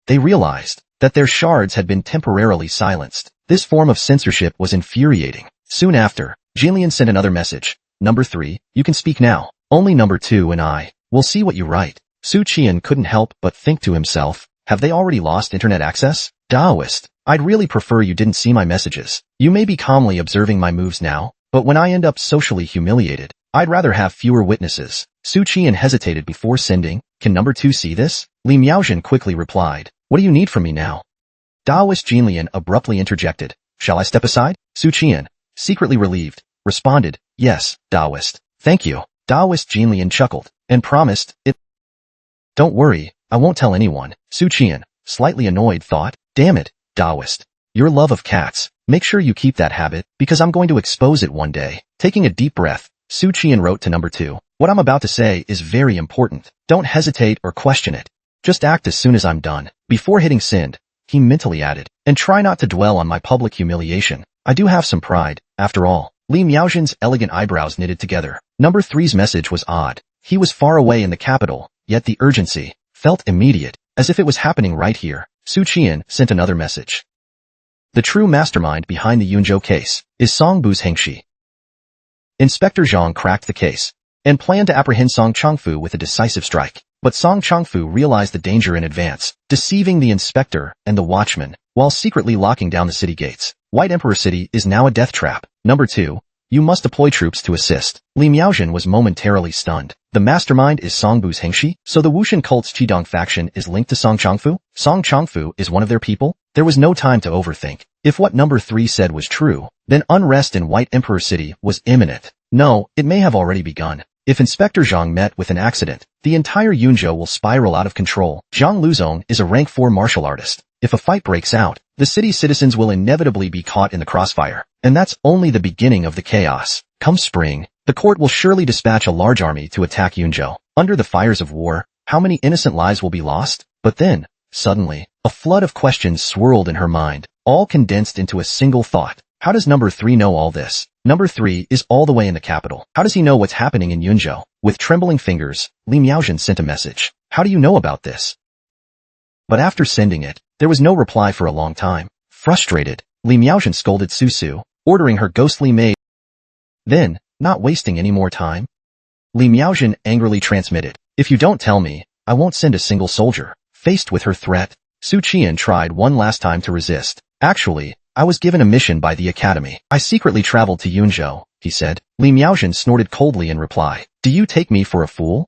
S1: They realized that their shards had been temporarily silenced. This form of censorship was infuriating. Soon after, Jinlian sent another message. Number 3, you can speak now. Only number 2 and I will see what you write. Su Qian couldn't help but think to himself, have they already lost internet access? Daoist, I'd really prefer you didn't see my messages. You may be calmly observing my moves now, but when I end up socially humiliated, I'd rather have fewer witnesses. Su Qian hesitated before sending, can number 2 see this? Li Miaozhen quickly replied, what do you need from me now? Daoist Jinlian abruptly interjected, shall I step aside? Su Qian, secretly relieved, responded, yes, Daoist, thank you. Daoist Jinlian chuckled, and promised, Don't worry, I won't tell anyone. Su Qian, slightly annoyed, thought, damn it, Daoist. Your love of cats, make sure you keep that habit, because I'm going to expose it one day. Taking a deep breath, Su Qian wrote to number 2, what I'm about to say is very important. Don't hesitate or question it. Just act as soon as I'm done. Before hitting send, he mentally added, and try not to dwell on my public humiliation. I do have some pride, after all. Li Miaozhen's elegant eyebrows knitted together. Number 3's message was odd. He was far away in the capital, yet the urgency felt immediate, as if it was happening right here. Su Qian sent another message. The true mastermind behind the Yunzhou case is Songbu's Hengxi. Inspector Zhang cracked the case and planned to apprehend Song Chongfu with a decisive strike. But Song Chongfu realized the danger in advance, deceiving the inspector and the watchman while secretly locking down the city gates. White Emperor City is now a death trap. Number 2, you must deploy troops to assist. Li Miaozhen was momentarily stunned. The mastermind is Songbu's Hengxi, so the Wuxian cult's Qidong faction is linked to Song Chongfu? Song Chongfu is one of their people? There was no time to overthink. If what number 3 said was true, then unrest in White Emperor City was imminent. No, it may have already begun. If Inspector Zhang met with an accident, the entire Yunzhou will spiral out of control. Zhang Luzong is a rank 4 martial artist. If a fight breaks out, the city's citizens will inevitably be caught in the crossfire. And that's only the beginning of the chaos. Come spring, the court will surely dispatch a large army to attack Yunzhou. Under the fires of war, how many innocent lives will be lost? But then, suddenly, a flood of questions swirled in her mind, all condensed into a single thought. How does number 3 know all this? Number 3 is all the way in the capital. How does he know what's happening in Yunzhou? With trembling fingers, Li Miaozhen sent a message. How do you know about this? But after sending it, there was no reply for a long time. Frustrated, Li Miaozhen scolded Susu, ordering her ghostly maid. Then, not wasting any more time, Li Miaozhen angrily transmitted, if you don't tell me, I won't send a single soldier. Faced with her threat, Su Qian tried one last time to resist. Actually, I was given a mission by the academy. I secretly traveled to Yunzhou, he said. Li Miaozhen snorted coldly in reply. Do you take me for a fool?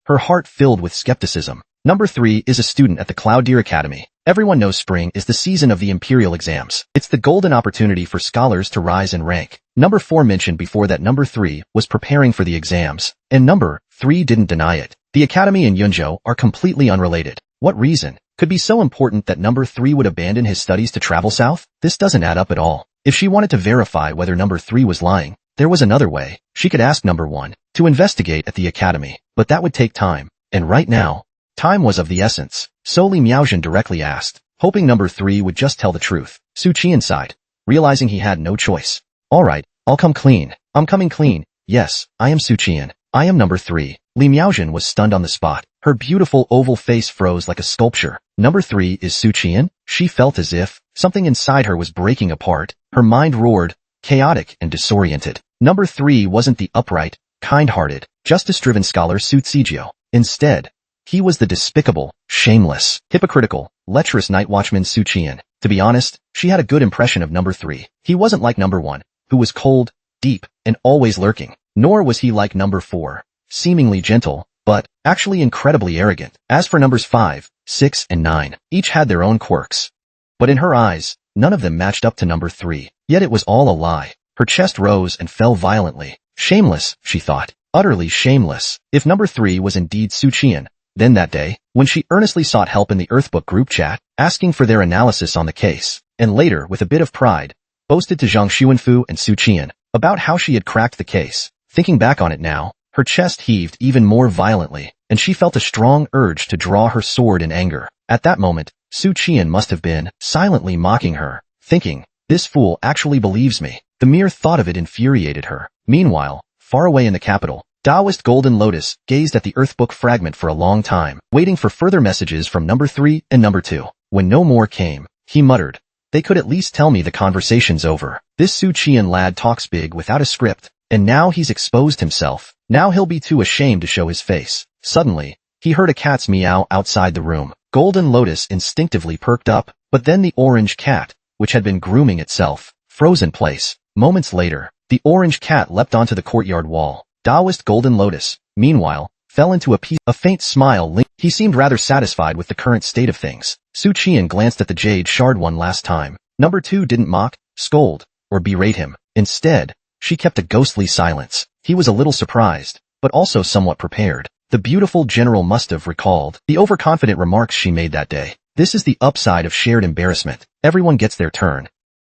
S1: Her heart filled with skepticism. Number 3 is a student at the Cloud Deer Academy. Everyone knows spring is the season of the imperial exams. It's the golden opportunity for scholars to rise in rank. Number 4 mentioned before that number 3 was preparing for the exams, and number 3 didn't deny it. The academy and Yunzhou are completely unrelated. What reason could be so important that number 3 would abandon his studies to travel south? This doesn't add up at all. If she wanted to verify whether number 3 was lying, there was another way. She could ask number 1 to investigate at the academy, but that would take time. And right now, time was of the essence. So Li Miaozhen directly asked, hoping number 3 would just tell the truth. Su Qian sighed, realizing he had no choice. All right, I'll come clean. I'm coming clean. Yes, I am Su Qian. I am number 3. Li Miaozhen was stunned on the spot. Her beautiful oval face froze like a sculpture. Number 3 is Su Qian? She felt as if something inside her was breaking apart. Her mind roared, chaotic and disoriented. Number 3 wasn't the upright, kind-hearted, justice-driven scholar Su Tsigio. Instead, he was the despicable, shameless, hypocritical, lecherous night watchman Su Qian. To be honest, she had a good impression of number 3. He wasn't like number 1, who was cold, deep, and always lurking. Nor was he like number 4, seemingly gentle, but actually incredibly arrogant. As for numbers 5, 6, and 9, each had their own quirks. But in her eyes, none of them matched up to number 3. Yet it was all a lie. Her chest rose and fell violently. Shameless, she thought. Utterly shameless. If number 3 was indeed Su Qian, then that day, when she earnestly sought help in the Earthbook group chat, asking for their analysis on the case, and later, with a bit of pride, boasted to Zhang Xuanfu and Su Qian about how she had cracked the case. Thinking back on it now, her chest heaved even more violently, and she felt a strong urge to draw her sword in anger. At that moment, Su Qian must have been silently mocking her, thinking, "This fool actually believes me." The mere thought of it infuriated her. Meanwhile, far away in the capital, Taoist Golden Lotus gazed at the Earthbook fragment for a long time, waiting for further messages from number 3 and number 2. When no more came, he muttered, "They could at least tell me the conversation's over. This Su Qian lad talks big without a script, and now he's exposed himself. Now he'll be too ashamed to show his face." Suddenly, he heard a cat's meow outside the room. Golden Lotus instinctively perked up, but then the orange cat, which had been grooming itself, froze in place. Moments later, the orange cat leapt onto the courtyard wall. Taoist Golden Lotus, meanwhile, fell into a faint smile. He seemed rather satisfied with the current state of things. Su Qian glanced at the jade shard one last time. Number 2 didn't mock, scold, or berate him. Instead, she kept a ghostly silence. He was a little surprised, but also somewhat prepared. The beautiful general must have recalled the overconfident remarks she made that day. This is the upside of shared embarrassment. Everyone gets their turn.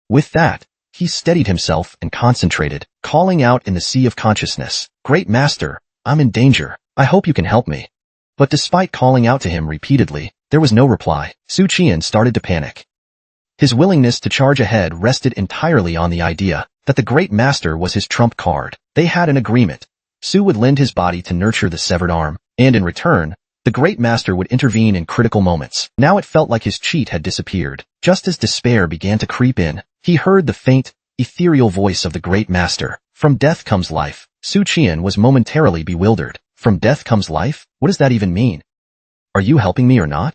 S1: With that, he steadied himself and concentrated, calling out in the sea of consciousness, "Great Master, I'm in danger. I hope you can help me." But despite calling out to him repeatedly, there was no reply. Su Qian started to panic. His willingness to charge ahead rested entirely on the idea that the Great Master was his trump card. They had an agreement. Su would lend his body to nurture the severed arm, and in return, the Great Master would intervene in critical moments. Now it felt like his cheat had disappeared. Just as despair began to creep in, he heard the faint, ethereal voice of the Great Master. "From death comes life." Su Qian was momentarily bewildered. From death comes life? What does that even mean? Are you helping me or not?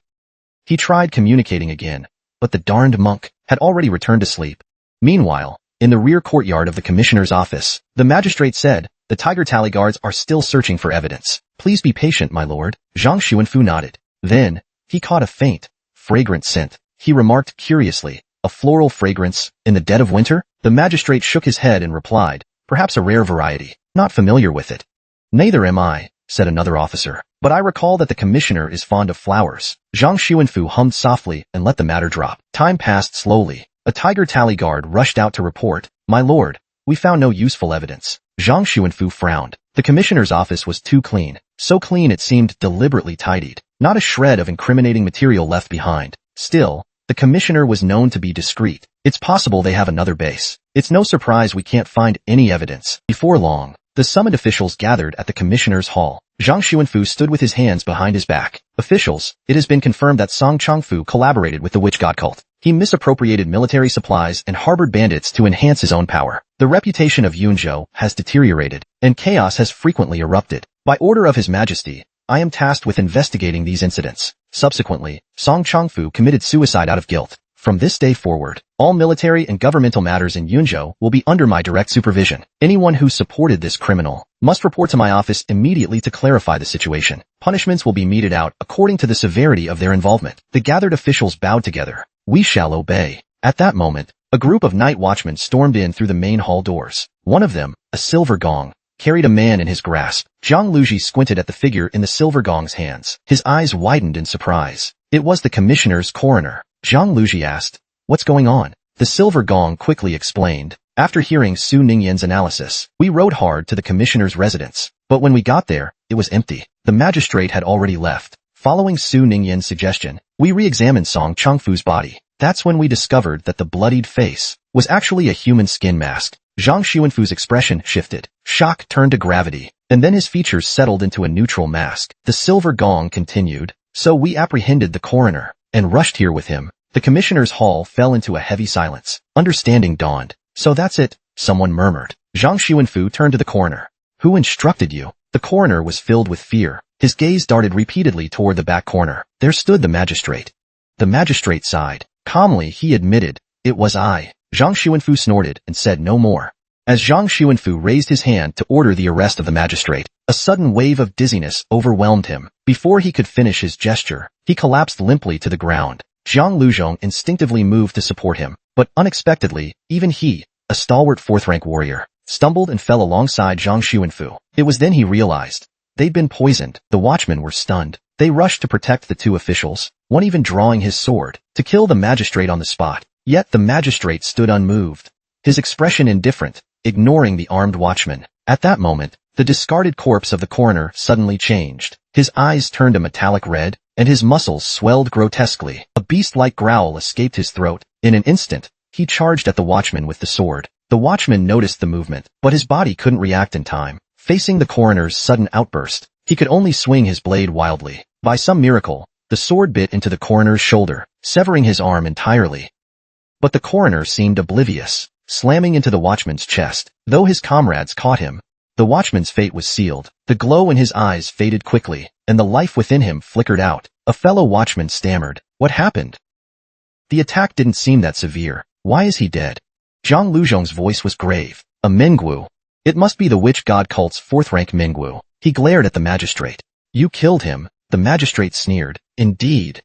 S1: He tried communicating again, but the darned monk had already returned to sleep. Meanwhile, in the rear courtyard of the commissioner's office, the magistrate said, "The Tiger Tally Guards are still searching for evidence. Please be patient, my lord." Zhang Xuanfu nodded. Then, he caught a faint, fragrant scent. He remarked curiously, "A floral fragrance, in the dead of winter?" The magistrate shook his head and replied, "Perhaps a rare variety. Not familiar with it." "Neither am I," said another officer. "But I recall that the commissioner is fond of flowers." Zhang Xuanfu hummed softly and let the matter drop. Time passed slowly. A Tiger Tally Guard rushed out to report, "My lord, we found no useful evidence." Zhang Xuanfu frowned. The commissioner's office was too clean. So clean it seemed deliberately tidied. Not a shred of incriminating material left behind. Still, the commissioner was known to be discreet. It's possible they have another base. It's no surprise we can't find any evidence. Before long, the summoned officials gathered at the commissioner's hall. Zhang Xuanfu stood with his hands behind his back. "Officials, it has been confirmed that Song Changfu collaborated with the witch god cult. He misappropriated military supplies and harbored bandits to enhance his own power. The reputation of Yunzhou has deteriorated, and chaos has frequently erupted. By order of His Majesty, I am tasked with investigating these incidents." Subsequently, Song Changfu committed suicide out of guilt. "From this day forward, all military and governmental matters in Yunzhou will be under my direct supervision. Anyone who supported this criminal must report to my office immediately to clarify the situation. Punishments will be meted out according to the severity of their involvement." The gathered officials bowed together. "We shall obey." At that moment, a group of night watchmen stormed in through the main hall doors. One of them, a silver gong, carried a man in his grasp. Zhang Luji squinted at the figure in the silver gong's hands. His eyes widened in surprise. It was the commissioner's coroner. Zhang Luji asked, "What's going on?" The silver gong quickly explained. "After hearing Su Ningyan's analysis, we rode hard to the commissioner's residence. But when we got there, it was empty. The magistrate had already left. Following Su Ningyan's suggestion, we re-examined Song Changfu's body. That's when we discovered that the bloodied face was actually a human skin mask." Zhang Xuanfu's expression shifted. Shock turned to gravity, and then his features settled into a neutral mask. The silver gong continued, "So we apprehended the coroner and rushed here with him." The commissioner's hall fell into a heavy silence. Understanding dawned. "So that's it," someone murmured. Zhang Xuanfu turned to the coroner. "Who instructed you?" The coroner was filled with fear. His gaze darted repeatedly toward the back corner. There stood the magistrate. The magistrate sighed. Calmly, he admitted, "It was I." Zhang Xuanfu snorted and said no more. As Zhang Xuanfu raised his hand to order the arrest of the magistrate, a sudden wave of dizziness overwhelmed him. Before he could finish his gesture, he collapsed limply to the ground. Jiang Luzhong instinctively moved to support him, but unexpectedly, even he, a stalwart fourth-rank warrior, stumbled and fell alongside Zhang Xuanfu. It was then he realized they'd been poisoned. The watchmen were stunned. They rushed to protect the two officials, one even drawing his sword to kill the magistrate on the spot. Yet the magistrate stood unmoved, his expression indifferent, ignoring the armed watchman. At that moment, the discarded corpse of the coroner suddenly changed. His eyes turned a metallic red, and his muscles swelled grotesquely. A beast-like growl escaped his throat. In an instant, he charged at the watchman with the sword. The watchman noticed the movement, but his body couldn't react in time. Facing the coroner's sudden outburst, he could only swing his blade wildly. By some miracle, the sword bit into the coroner's shoulder, severing his arm entirely. But the coroner seemed oblivious, slamming into the watchman's chest. Though his comrades caught him, the watchman's fate was sealed. The glow in his eyes faded quickly, and the life within him flickered out. A fellow watchman stammered, "What happened?" "The attack didn't seem that severe. Why is he dead?" Zhang Luzhong's voice was grave. "A Minggu. It must be the witch god cult's fourth-rank Minggu." He glared at the magistrate. "You killed him," the magistrate sneered. "Indeed."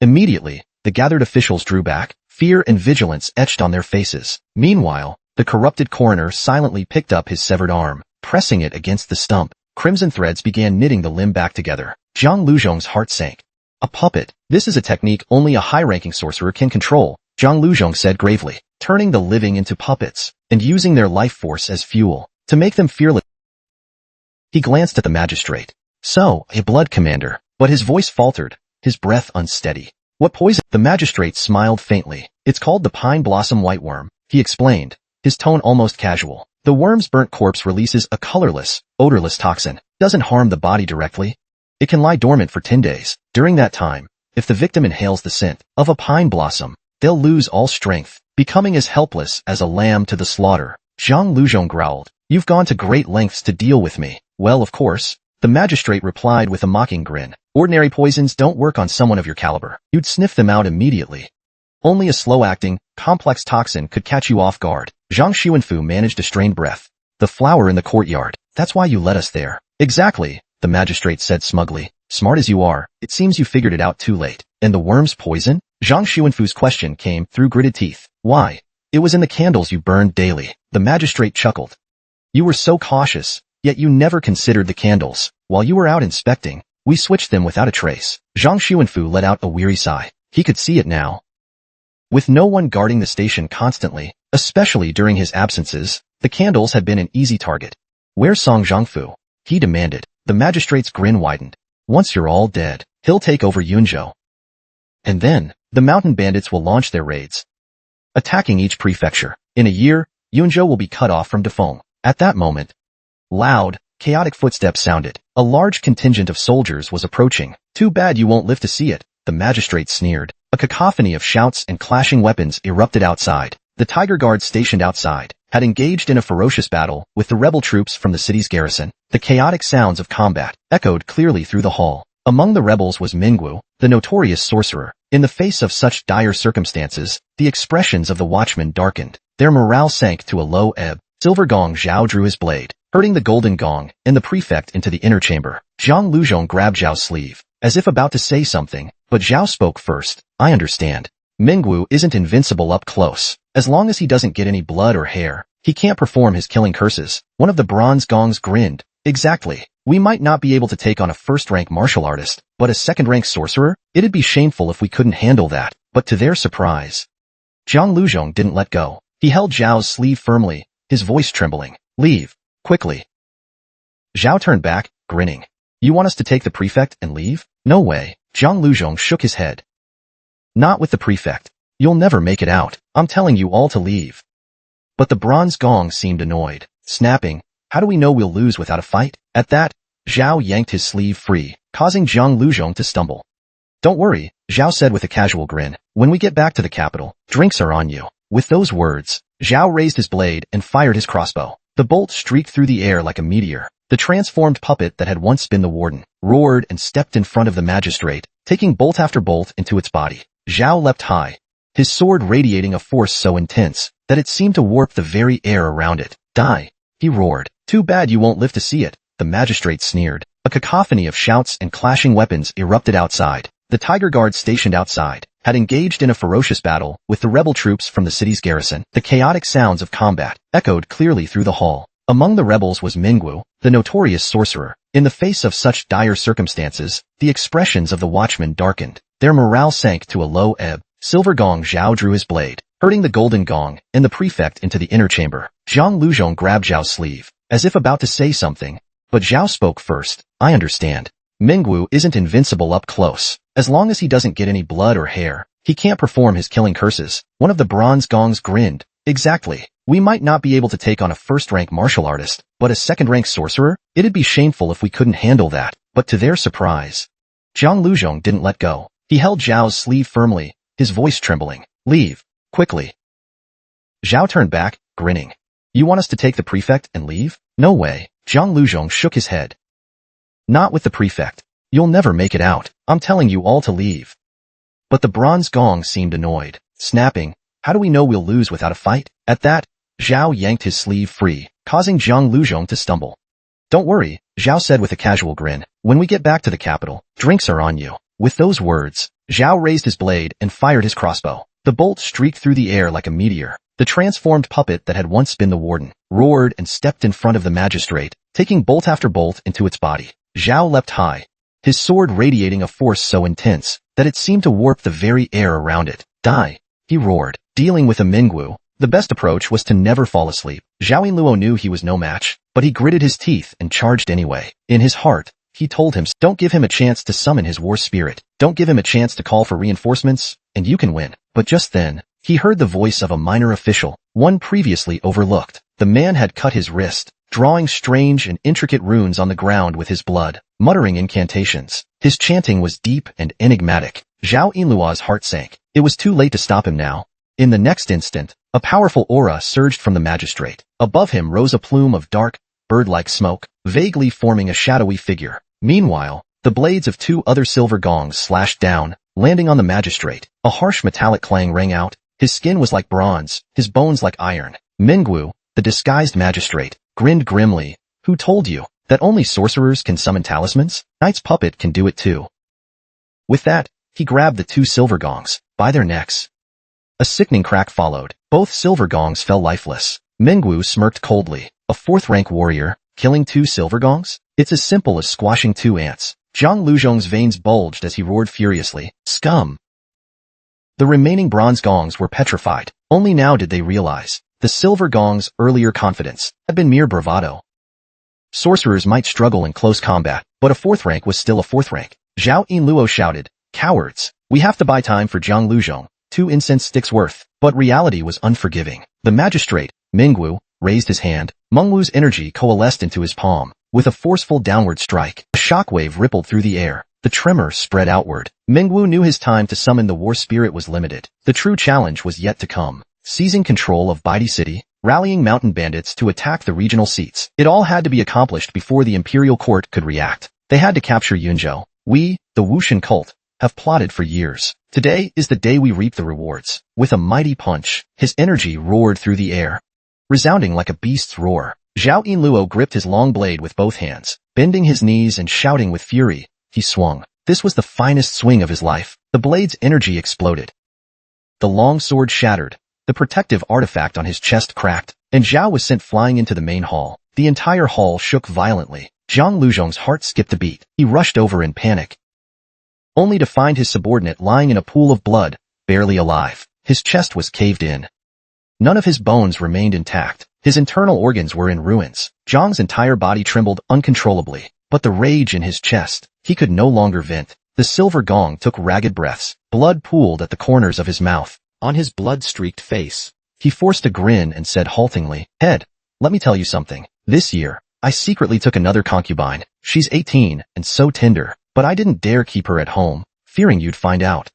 S1: Immediately, the gathered officials drew back, fear and vigilance etched on their faces. Meanwhile, the corrupted coroner silently picked up his severed arm, pressing it against the stump. Crimson threads began knitting the limb back together. Zhang Luzhong's heart sank. "A puppet. This is a technique only a high-ranking sorcerer can control," Zhang Luzhong said gravely, "turning the living into puppets, and using their life force as fuel, to make them fearless." He glanced at the magistrate. "So, a blood commander," but his voice faltered, his breath unsteady. "What poison?" The magistrate smiled faintly. "It's called the pine blossom whiteworm," he explained, his tone almost casual. "The worm's burnt corpse releases a colorless, odorless toxin. Doesn't harm the body directly. It can lie dormant for 10 days. During that time, if the victim inhales the scent of a pine blossom, they'll lose all strength, becoming as helpless as a lamb to the slaughter." Zhang Luzhong growled, "You've gone to great lengths to deal with me." "Well, of course," the magistrate replied with a mocking grin. "Ordinary poisons don't work on someone of your caliber. You'd sniff them out immediately. Only a slow-acting, complex toxin could catch you off guard." Zhang Xuanfu managed a strained breath. "The flower in the courtyard. That's why you led us there." "Exactly," the magistrate said smugly. "Smart as you are, it seems you figured it out too late." "And the worm's poison?" Zhang Xuanfu's question came through gritted teeth. "Why? It was in the candles you burned daily." The magistrate chuckled. "You were so cautious, yet you never considered the candles. While you were out inspecting, we switched them without a trace." Zhang Xuanfu let out a weary sigh. He could see it now. With no one guarding the station constantly, especially during his absences, the candles had been an easy target. "Where's Song Zhangfu?" he demanded. The magistrate's grin widened. "Once you're all dead, he'll take over Yunzhou. And then, the mountain bandits will launch their raids, attacking each prefecture. In a year, Yunzhou will be cut off from Defeng." At that moment, loud, chaotic footsteps sounded. A large contingent of soldiers was approaching. "Too bad you won't live to see it," the magistrate sneered. A cacophony of shouts and clashing weapons erupted outside. The Tiger Guard stationed outside had engaged in a ferocious battle with the rebel troops from the city's garrison. The chaotic sounds of combat echoed clearly through the hall. Among the rebels was Minggu, the notorious sorcerer. In the face of such dire circumstances, the expressions of the watchmen darkened. Their morale sank to a low ebb. Silver Gong Zhao drew his blade, hurting the golden gong and the prefect into the inner chamber. Zhang Luzhong grabbed Zhao's sleeve, as if about to say something, but Zhao spoke first. "I understand. Minggu isn't invincible up close. As long as he doesn't get any blood or hair, he can't perform his killing curses." One of the bronze gongs grinned. "Exactly. We might not be able to take on a first-rank martial artist, but a second-rank sorcerer? It'd be shameful if we couldn't handle that." But to their surprise, Zhang Luzhong didn't let go. He held Zhao's sleeve firmly, his voice trembling. "Leave. Quickly." Zhao turned back, grinning. "You want us to take the prefect and leave?" "No way." Zhang Luzhong shook his head. "Not with the prefect. You'll never make it out. I'm telling you all to leave." But the bronze gong seemed annoyed, snapping. "How do we know we'll lose without a fight?" At that, Zhao yanked his sleeve free, causing Zhang Luzhong to stumble. "Don't worry," Zhao said with a casual grin. "When we get back to the capital, drinks are on you." With those words, Zhao raised his blade and fired his crossbow. The bolt streaked through the air like a meteor. The transformed puppet that had once been the warden roared and stepped in front of the magistrate, taking bolt after bolt into its body. Zhao leapt high, his sword radiating a force so intense that it seemed to warp the very air around it. "Die!" he roared. "Too bad you won't live to see it," the magistrate sneered. A cacophony of shouts and clashing weapons erupted outside. The Tiger Guard stationed outside had engaged in a ferocious battle with the rebel troops from the city's garrison. The chaotic sounds of combat echoed clearly through the hall. Among the rebels was Mingwu, the notorious sorcerer. In the face of such dire circumstances, the expressions of the watchmen darkened. Their morale sank to a low ebb. Silver Gong Zhao drew his blade, hurting the golden gong and the prefect into the inner chamber. Zhang Luzhong grabbed Zhao's sleeve, as if about to say something, but Zhao spoke first. I understand. Mingwu isn't invincible up close. As long as he doesn't get any blood or hair, he can't perform his killing curses. One of the bronze gongs grinned. Exactly. We might not be able to take on a first-rank martial artist, but a second-rank sorcerer? It'd be shameful if we couldn't handle that. But to their surprise, Zhang Luzhong didn't let go. He held Zhao's sleeve firmly, his voice trembling. Leave. Quickly. Zhao turned back, grinning. You want us to take the prefect and leave? No way. Zhang Luzhong shook his head. Not with the prefect. You'll never make it out. I'm telling you all to leave. But the bronze gong seemed annoyed, snapping. How do we know we'll lose without a fight? At that, Zhao yanked his sleeve free, causing Zhang Luzhong to stumble. Don't worry, Zhao said with a casual grin. When we get back to the capital, drinks are on you. With those words, Zhao raised his blade and fired his crossbow. The bolt streaked through the air like a meteor. The transformed puppet that had once been the warden roared and stepped in front of the magistrate, taking bolt after bolt into its body. Zhao leapt high, his sword radiating a force so intense that it seemed to warp the very air around it. Die, he roared. Dealing with a Mingwu, the best approach was to never fall asleep. Zhao Yinluo knew he was no match, but he gritted his teeth and charged anyway. In his heart, he told him, don't give him a chance to summon his war spirit. Don't give him a chance to call for reinforcements, and you can win. But just then, he heard the voice of a minor official, one previously overlooked. The man had cut his wrist, drawing strange and intricate runes on the ground with his blood, muttering incantations. His chanting was deep and enigmatic. Zhao Yinluo's heart sank. It was too late to stop him now. In the next instant, a powerful aura surged from the magistrate. Above him rose a plume of dark, bird-like smoke, vaguely forming a shadowy figure. Meanwhile, the blades of two other silver gongs slashed down, landing on the magistrate. A harsh metallic clang rang out. His skin was like bronze, his bones like iron. Mingwu, the disguised magistrate, grinned grimly. Who told you that only sorcerers can summon talismans? Knight's puppet can do it too. With that, he grabbed the two silver gongs by their necks. A sickening crack followed. Both silver gongs fell lifeless. Mingwu smirked coldly. A fourth-rank warrior, killing two silver gongs? It's as simple as squashing two ants. Zhang Luzhong's veins bulged as he roared furiously. Scum! The remaining bronze gongs were petrified. Only now did they realize the silver gong's earlier confidence had been mere bravado. Sorcerers might struggle in close combat, but a fourth rank was still a fourth rank. Zhao Yinluo shouted, Cowards! We have to buy time for Zhang Luzhong. 2 incense sticks worth. But reality was unforgiving. The magistrate, Mingwu, raised his hand. Mengwu's energy coalesced into his palm. With a forceful downward strike, a shockwave rippled through the air. The tremor spread outward. Mingwu knew his time to summon the war spirit was limited. The true challenge was yet to come. Seizing control of Baidi City, rallying mountain bandits to attack the regional seats. It all had to be accomplished before the imperial court could react. They had to capture Yunzhou. We, the Wushan cult, have plotted for years. Today is the day we reap the rewards. With a mighty punch, his energy roared through the air, resounding like a beast's roar. Zhao Yinluo gripped his long blade with both hands, bending his knees and shouting with fury. He swung. This was the finest swing of his life. The blade's energy exploded. The long sword shattered. The protective artifact on his chest cracked, and Zhao was sent flying into the main hall. The entire hall shook violently. Zhang Luzhong's heart skipped a beat. He rushed over in panic, only to find his subordinate lying in a pool of blood, barely alive. His chest was caved in. None of his bones remained intact. His internal organs were in ruins. Zhang's entire body trembled uncontrollably, but the rage in his chest, he could no longer vent. The silver gong took ragged breaths. Blood pooled at the corners of his mouth. On his blood-streaked face, he forced a grin and said haltingly, Head, let me tell you something. This year, I secretly took another concubine. She's 18 and so tender, but I didn't dare keep her at home, fearing you'd find out.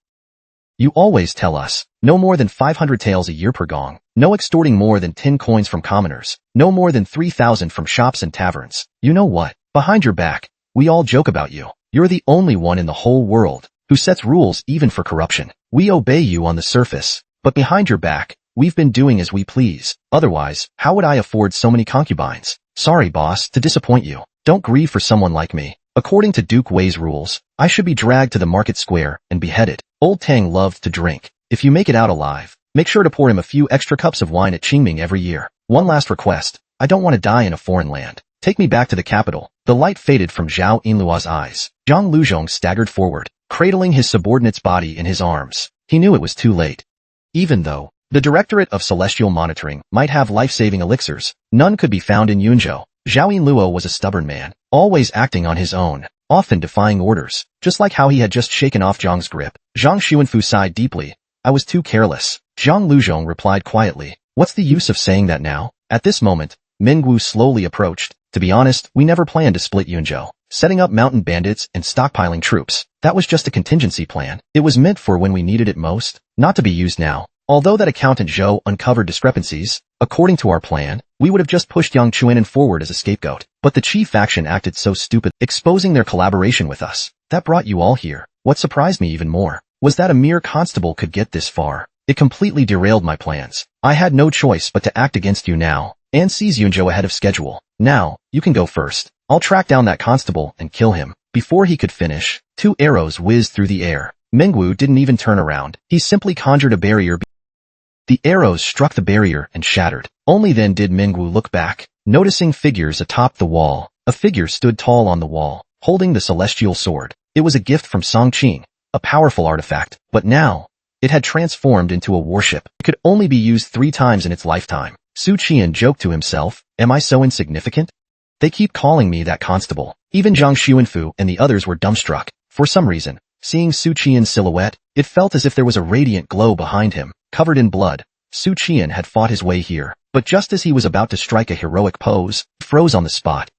S1: You always tell us, no more than 500 taels a year per gong, no extorting more than 10 coins from commoners, no more than 3,000 from shops and taverns. You know what? Behind your back, we all joke about you. You're the only one in the whole world who sets rules even for corruption. We obey you on the surface, but behind your back, we've been doing as we please. Otherwise, how would I afford so many concubines? Sorry, boss, to disappoint you. Don't grieve for someone like me. According to Duke Wei's rules, I should be dragged to the market square and beheaded. Old Tang loved to drink. If you make it out alive, make sure to pour him a few extra cups of wine at Qingming every year. One last request. I don't want to die in a foreign land. Take me back to the capital. The light faded from Zhao Yinluo's eyes. Zhang Luzhong staggered forward, cradling his subordinate's body in his arms. He knew it was too late. Even though the Directorate of Celestial Monitoring might have life-saving elixirs, none could be found in Yunzhou. Zhao Yinluo was a stubborn man, always acting on his own, often defying orders, just like how he had just shaken off Zhang's grip. Zhang Xuanfu sighed deeply. I was too careless. Zhang Luzhong replied quietly. What's the use of saying that now? At this moment, Mingwu slowly approached. To be honest, we never planned to split Yunzhou. Setting up mountain bandits and stockpiling troops, that was just a contingency plan. It was meant for when we needed it most, not to be used now. Although that accountant Zhou uncovered discrepancies, according to our plan, we would have just pushed Yang Chuanen forward as a scapegoat. But the Qi faction acted so stupid, exposing their collaboration with us. That brought you all here. What surprised me even more was that a mere constable could get this far. It completely derailed my plans. I had no choice but to act against you now, and seize Yunzhou ahead of schedule. Now, you can go first. I'll track down that constable and kill him. Before he could finish, 2 arrows whizzed through the air. Mingwu didn't even turn around. He simply conjured a barrier. The arrows struck the barrier and shattered. Only then did Mingwu look back, noticing figures atop the wall. A figure stood tall on the wall, holding the celestial sword. It was a gift from Songqing, a powerful artifact, but now, it had transformed into a warship. It could only be used 3 times in its lifetime. Su Qian joked to himself, am I so insignificant? They keep calling me that constable. Even Zhang Xuanfu and the others were dumbstruck. For some reason, seeing Su Qian's silhouette, it felt as if there was a radiant glow behind him, covered in blood. Su Qian had fought his way here, but just as he was about to strike a heroic pose, he froze on the spot.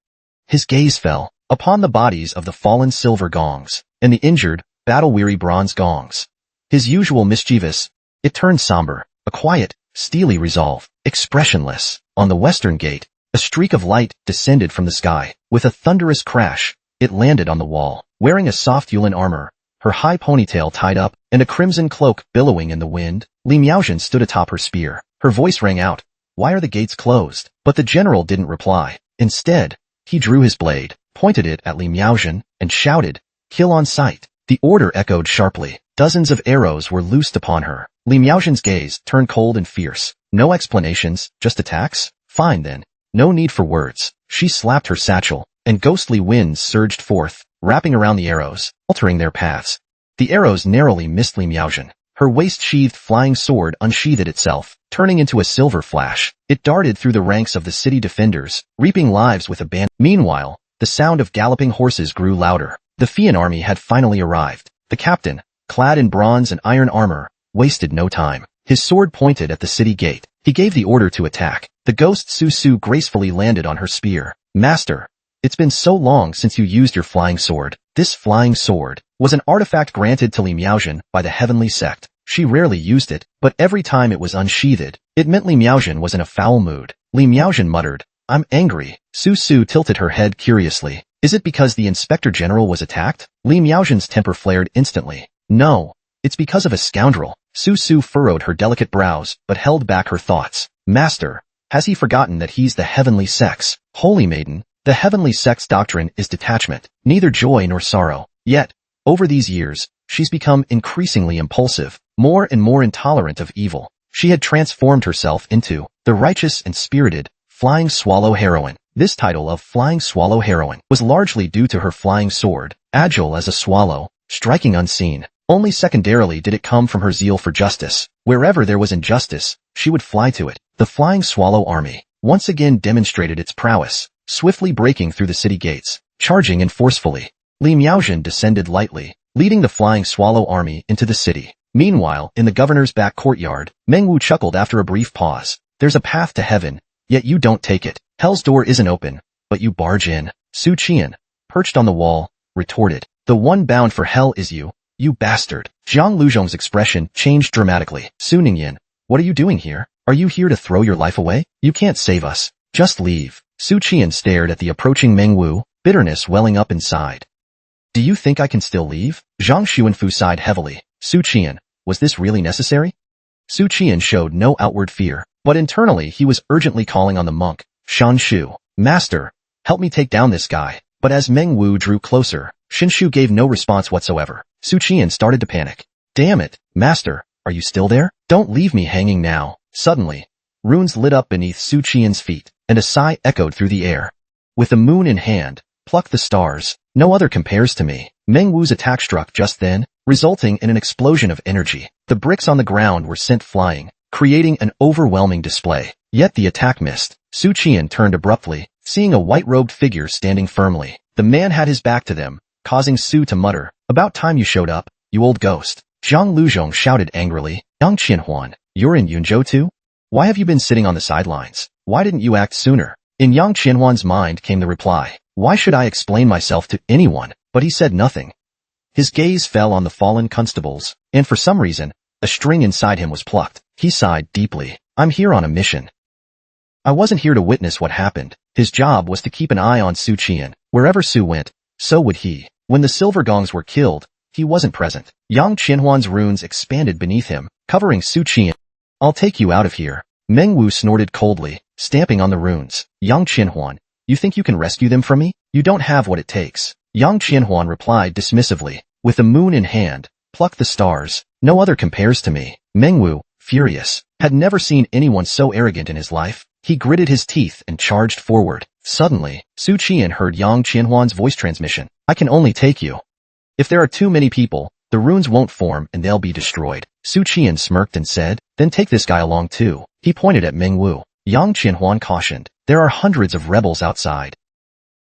S1: His gaze fell upon the bodies of the fallen silver gongs and the injured, battle-weary bronze gongs. His usual mischievous, it turned somber, a quiet, steely resolve, expressionless. On the western gate, a streak of light descended from the sky. With a thunderous crash, it landed on the wall. Wearing a soft Yulin armor, her high ponytail tied up, and a crimson cloak billowing in the wind, Li Miaozhen stood atop her spear. Her voice rang out, why are the gates closed? But the general didn't reply. Instead, he drew his blade, pointed it at Li Miaozhen, and shouted, kill on sight. The order echoed sharply. Dozens of arrows were loosed upon her. Li Miaozhen's gaze turned cold and fierce. No explanations, just attacks? Fine then. No need for words. She slapped her satchel, and ghostly winds surged forth, wrapping around the arrows, altering their paths. The arrows narrowly missed Li Miaozhen. Her waist-sheathed flying sword unsheathed itself, turning into a silver flash. It darted through the ranks of the city defenders, reaping lives with abandon. Meanwhile, the sound of galloping horses grew louder. The Fian army had finally arrived. The captain, clad in bronze and iron armor, wasted no time. His sword pointed at the city gate. He gave the order to attack. The ghost Su Su gracefully landed on her spear. Master, it's been so long since you used your flying sword. This flying sword was an artifact granted to Li Miaozhen by the heavenly sect. She rarely used it, but every time it was unsheathed, it meant Li Miaozhen was in a foul mood. Li Miaozhen muttered, I'm angry. Su Su tilted her head curiously. Is it because the Inspector General was attacked? Li Miaozhen's temper flared instantly. No, it's because of a scoundrel. Su Su furrowed her delicate brows, but held back her thoughts. Master, has he forgotten that he's the heavenly sex? Holy maiden, the heavenly sex doctrine is detachment, neither joy nor sorrow. Yet, over these years, she's become increasingly impulsive, more and more intolerant of evil. She had transformed herself into the righteous and spirited Flying Swallow Heroine. This title of Flying Swallow Heroine was largely due to her flying sword, agile as a swallow, striking unseen. Only secondarily did it come from her zeal for justice. Wherever there was injustice, she would fly to it. The Flying Swallow Army once again demonstrated its prowess, swiftly breaking through the city gates, charging in forcefully. Li Miaozhen descended lightly, leading the Flying Swallow Army into the city. Meanwhile, in the governor's back courtyard, Mengwu chuckled after a brief pause. There's a path to heaven, yet you don't take it. Hell's door isn't open, but you barge in. Su Qian, perched on the wall, retorted. The one bound for hell is you, you bastard. Zhang Luzhong's expression changed dramatically. Su Ningyan, what are you doing here? Are you here to throw your life away? You can't save us. Just leave. Su Qian stared at the approaching Mengwu, bitterness welling up inside. Do you think I can still leave? Zhang Xuanfu sighed heavily. Su Qian, was this really necessary? Su Qian showed no outward fear, but internally he was urgently calling on the monk, Shan Shu. Master, help me take down this guy. But but as Meng Wu drew closer, Shinshu gave no response whatsoever. Su Qian started to panic. Damn it, Master, are you still there? Don't leave me hanging now. Suddenly, runes lit up beneath Su Qian's feet, and a sigh echoed through the air. With the moon in hand, pluck the stars. No other compares to me. Meng Wu's attack struck just then, resulting in an explosion of energy. The bricks on the ground were sent flying, creating an overwhelming display. Yet the attack missed. Su Qian turned abruptly, seeing a white-robed figure standing firmly. The man had his back to them, causing Su to mutter, "About time you showed up, you old ghost." Zhang Luzhong shouted angrily, "Yang Qianhuan, you're in Yunzhou too? Why have you been sitting on the sidelines? Why didn't you act sooner?" In Yang Qianhuan's mind came the reply, "Why should I explain myself to anyone?" But he said nothing. His gaze fell on the fallen constables, and for some reason, a string inside him was plucked. He sighed deeply. "I'm here on a mission. I wasn't here to witness what happened." His job was to keep an eye on Su Qian. Wherever Su went, so would he. When the silver gongs were killed, he wasn't present. Yang Qianhuan's runes expanded beneath him, covering Su Qian. "I'll take you out of here." Meng Wu snorted coldly, stamping on the runes. "Yang Qianhuan, you think you can rescue them from me? You don't have what it takes." Yang Qianhuan replied dismissively, "With the moon in hand, pluck the stars. No other compares to me." Meng Wu, furious, had never seen anyone so arrogant in his life. He gritted his teeth and charged forward. Suddenly, Su Qian heard Yang Qianhuan's voice transmission. "I can only take you. If there are too many people, the runes won't form and they'll be destroyed." Su Qian smirked and said, "Then take this guy along too." He pointed at Meng Wu. Yang Qianhuan cautioned, "There are hundreds of rebels outside."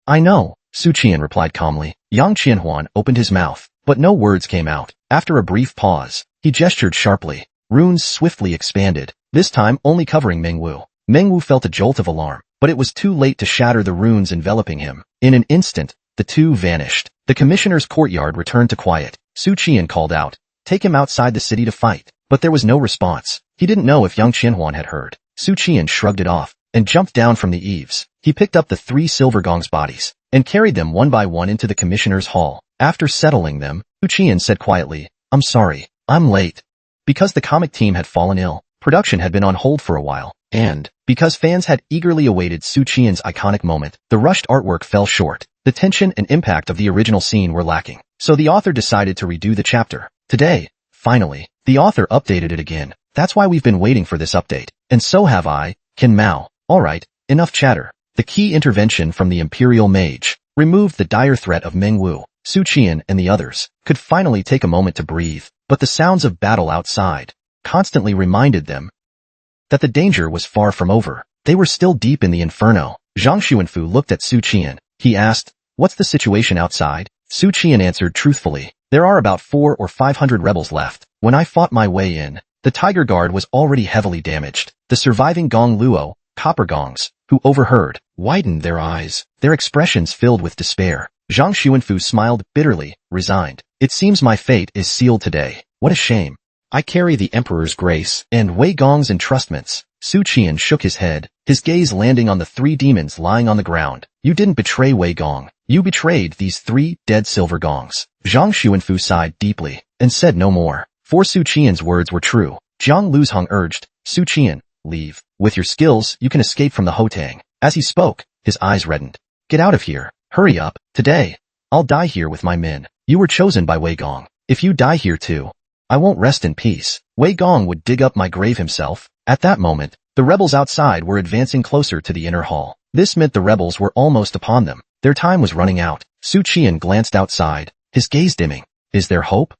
S1: "I know," Su Qian replied calmly. Yang Qianhuan opened his mouth, but no words came out. After a brief pause, he gestured sharply. Runes swiftly expanded, this time only covering Meng Wu. Meng Wu felt a jolt of alarm, but it was too late to shatter the runes enveloping him. In an instant, the two vanished. The commissioner's courtyard returned to quiet. Su Qian called out, "Take him outside the city to fight." But there was no response. He didn't know if Yang Qianhuan had heard. Su Qian shrugged it off, and jumped down from the eaves. He picked up the 3 silver gongs' bodies, and carried them one by one into the commissioner's hall. After settling them, Su Qian said quietly, "I'm sorry, I'm late." Because the comic team had fallen ill, production had been on hold for a while, and because fans had eagerly awaited Su Qian's iconic moment, the rushed artwork fell short. The tension and impact of the original scene were lacking, so the author decided to redo the chapter. Today, finally, the author updated it again. "That's why we've been waiting for this update. And so have I, Ken Mao." Alright, enough chatter. The key intervention from the Imperial Mage removed the dire threat of Meng Wu. Su Qian and the others could finally take a moment to breathe, but the sounds of battle outside constantly reminded them that the danger was far from over. They were still deep in the inferno. Zhang Xuanfu looked at Su Qian. He asked, "What's the situation outside?" Su Qian answered truthfully, "There are about 400 or 500 rebels left. When I fought my way in, the Tiger Guard was already heavily damaged." The surviving Gong Luo, copper gongs, who overheard, widened their eyes, their expressions filled with despair. Zhang Xuanfu smiled bitterly, resigned. "It seems my fate is sealed today. What a shame. I carry the Emperor's grace and Wei Gong's entrustments." Su Qian shook his head, his gaze landing on the 3 demons lying on the ground. "You didn't betray Wei Gong. You betrayed these 3 dead silver gongs." Zhang Xuanfu sighed deeply, and said no more. For Su Qian's words were true. Zhang Luzhong urged, "Su Qian, leave. With your skills, you can escape from the Hotang." As he spoke, his eyes reddened. "Get out of here. Hurry up. Today, I'll die here with my men. You were chosen by Wei Gong. If you die here too, I won't rest in peace. Wei Gong would dig up my grave himself." At that moment, the rebels outside were advancing closer to the inner hall. This meant the rebels were almost upon them. Their time was running out. Su Qian glanced outside, his gaze dimming. Is there hope?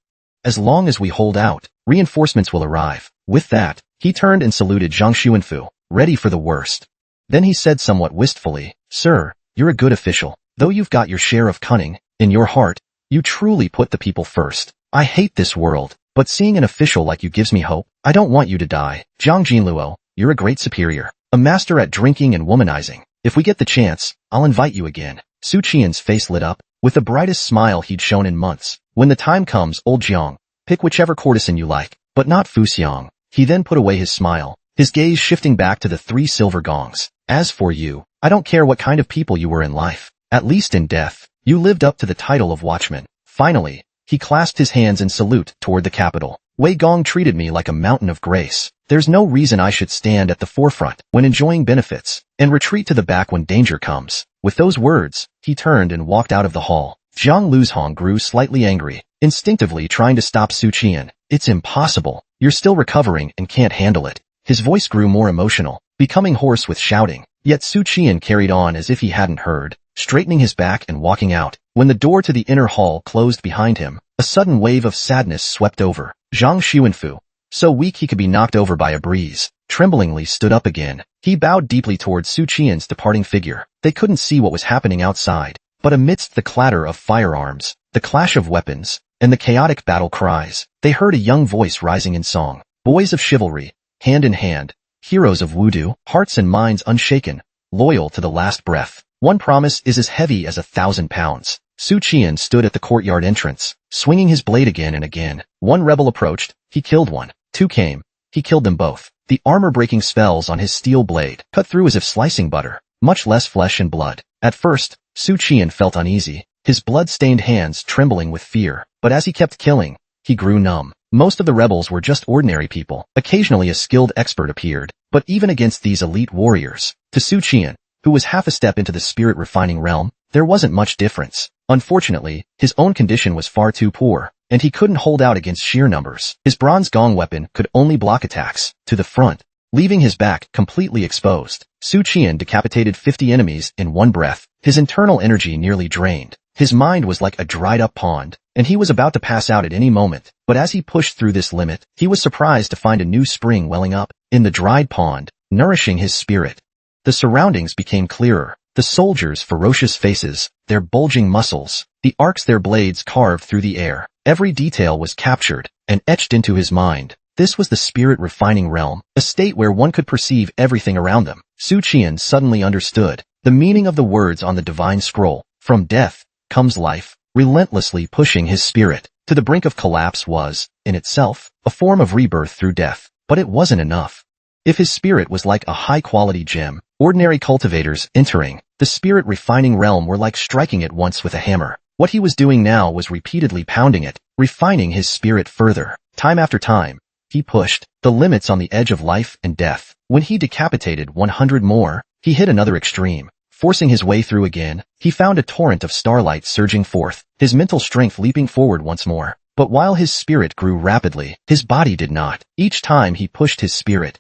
S1: As long as we hold out, reinforcements will arrive. With that, he turned and saluted Zhang Xuanfu, ready for the worst. Then he said somewhat wistfully, "Sir, you're a good official. Though you've got your share of cunning, in your heart, you truly put the people first. I hate this world, but seeing an official like you gives me hope. I don't want you to die. Zhang Jinluo, you're a great superior, a master at drinking and womanizing. If we get the chance, I'll invite you again." Su Qian's face lit up, with the brightest smile he'd shown in months. "When the time comes, old Jiang, pick whichever courtesan you like, but not Fu Xiang." He then put away his smile, his gaze shifting back to the 3 silver gongs. "As for you, I don't care what kind of people you were in life. At least in death, you lived up to the title of watchman." Finally, he clasped his hands in salute toward the capital. Wei Gong treated me like a mountain of grace. There's no reason I should stand at the forefront when enjoying benefits and retreat to the back when danger comes. With those words, he turned and walked out of the hall. Zhang Luzhong grew slightly angry, instinctively trying to stop Su Qian. It's impossible. You're still recovering and can't handle it. His voice grew more emotional, becoming hoarse with shouting. Yet Su Qian carried on as if he hadn't heard, straightening his back and walking out. When the door to the inner hall closed behind him, a sudden wave of sadness swept over. Zhang Xuanfu, so weak he could be knocked over by a breeze, tremblingly stood up again. He bowed deeply towards Su Qian's departing figure. They couldn't see what was happening outside, but amidst the clatter of firearms, the clash of weapons, and the chaotic battle cries, they heard a young voice rising in song. Boys of chivalry, hand in hand, heroes of wudu, hearts and minds unshaken, loyal to the last breath. One promise is as heavy as 1,000 pounds. Su Qian stood at the courtyard entrance, swinging his blade again and again. One rebel approached, he killed one. Two came, he killed them both. The armor-breaking spells on his steel blade cut through as if slicing butter, much less flesh and blood. At first, Su Qian felt uneasy, his blood-stained hands trembling with fear. But as he kept killing, he grew numb. Most of the rebels were just ordinary people. Occasionally a skilled expert appeared, but even against these elite warriors, to Su Qian, who was half a step into the spirit-refining realm, there wasn't much difference. Unfortunately, his own condition was far too poor, and he couldn't hold out against sheer numbers. His bronze gong weapon could only block attacks to the front, leaving his back completely exposed. Su Qian decapitated 50 enemies in one breath, his internal energy nearly drained. His mind was like a dried-up pond, and he was about to pass out at any moment. But as he pushed through this limit, he was surprised to find a new spring welling up in the dried pond, nourishing his spirit. The surroundings became clearer. The soldiers' ferocious faces, their bulging muscles, the arcs their blades carved through the air. Every detail was captured and etched into his mind. This was the spirit-refining realm, a state where one could perceive everything around them. Su Qian suddenly understood the meaning of the words on the divine scroll. From death comes life, relentlessly pushing his spirit to the brink of collapse was, in itself, a form of rebirth through death. But it wasn't enough. If his spirit was like a high-quality gem, ordinary cultivators entering the spirit-refining realm were like striking it once with a hammer. What he was doing now was repeatedly pounding it, refining his spirit further. Time after time, he pushed the limits on the edge of life and death. When he decapitated 100 more, he hit another extreme. Forcing his way through again, he found a torrent of starlight surging forth, his mental strength leaping forward once more. But while his spirit grew rapidly, his body did not. Each time he pushed his spirit,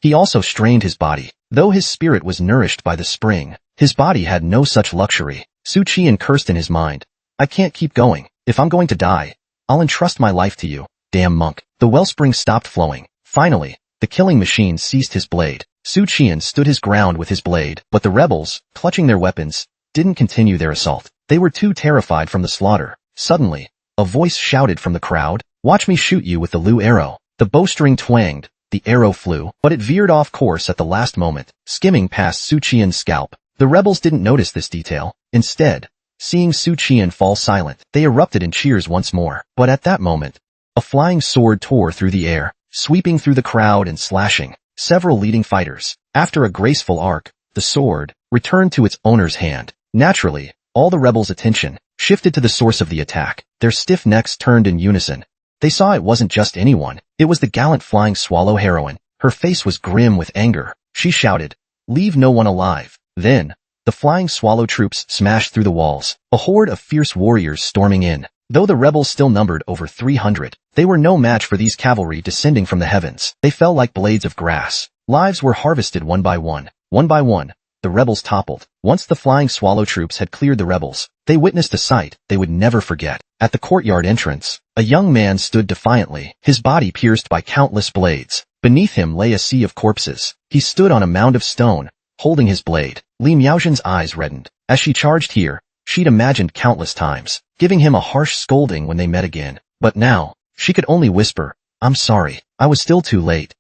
S1: he also strained his body. Though his spirit was nourished by the spring, his body had no such luxury. Su Qian cursed in his mind. I can't keep going. If I'm going to die, I'll entrust my life to you. Damn monk. The wellspring stopped flowing. Finally, the killing machine seized his blade. Su Qian stood his ground with his blade, but the rebels, clutching their weapons, didn't continue their assault. They were too terrified from the slaughter. Suddenly, a voice shouted from the crowd, "Watch me shoot you with the Lu arrow." The bowstring twanged. The arrow flew, but it veered off course at the last moment, skimming past Su Qian's scalp. The rebels didn't notice this detail. Instead, seeing Su Qian fall silent, they erupted in cheers once more. But at that moment, a flying sword tore through the air, sweeping through the crowd and slashing several leading fighters. After a graceful arc, the sword returned to its owner's hand. Naturally, all the rebels' attention shifted to the source of the attack. Their stiff necks turned in unison. They saw it wasn't just anyone. It was the gallant flying swallow heroine. Her face was grim with anger. She shouted, "Leave no one alive." Then, the flying swallow troops smashed through the walls, a horde of fierce warriors storming in. Though the rebels still numbered over 300, they were no match for these cavalry descending from the heavens. They fell like blades of grass. Lives were harvested one by one. One by one, the rebels toppled. Once the flying swallow troops had cleared the rebels, they witnessed a sight they would never forget. At the courtyard entrance, a young man stood defiantly, his body pierced by countless blades. Beneath him lay a sea of corpses. He stood on a mound of stone, holding his blade. Li Miaozhen's eyes reddened. As she charged here, she'd imagined countless times, giving him a harsh scolding when they met again. But now, she could only whisper, "I'm sorry, I was still too late."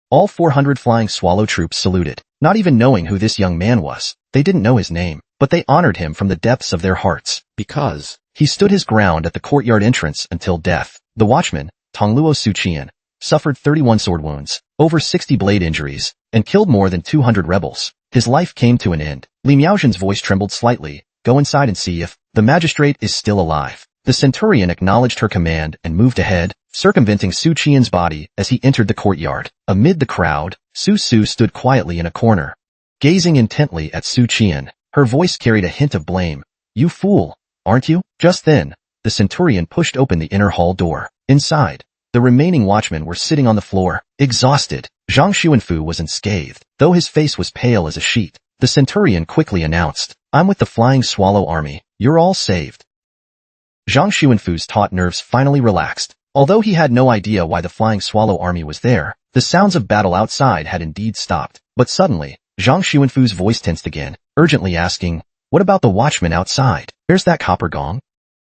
S1: All 400 flying swallow troops saluted, not even knowing who this young man was. They didn't know his name, but they honored him from the depths of their hearts, because he stood his ground at the courtyard entrance until death. The watchman, Tongluo Su Qian, suffered 31 sword wounds, over 60 blade injuries, and killed more than 200 rebels. His life came to an end. Li Miaozhen's voice trembled slightly. "Go inside and see if the magistrate is still alive." The centurion acknowledged her command and moved ahead. circumventing Su Qian's body as he entered the courtyard. Amid the crowd, Su stood quietly in a corner, gazing intently at Su Qian. Her voice carried a hint of blame. "You fool, aren't you?" Just then, the centurion pushed open the inner hall door. Inside, the remaining watchmen were sitting on the floor, exhausted. Zhang Xuanfu was unscathed, though his face was pale as a sheet. The centurion quickly announced, "I'm with the Flying Swallow Army. You're all saved." Zhang Xuanfu's taut nerves finally relaxed. Although he had no idea why the Flying Swallow Army was there, the sounds of battle outside had indeed stopped. But suddenly, Zhang Xuanfu's voice tensed again, urgently asking, "What about the watchman outside? Where's that copper gong?"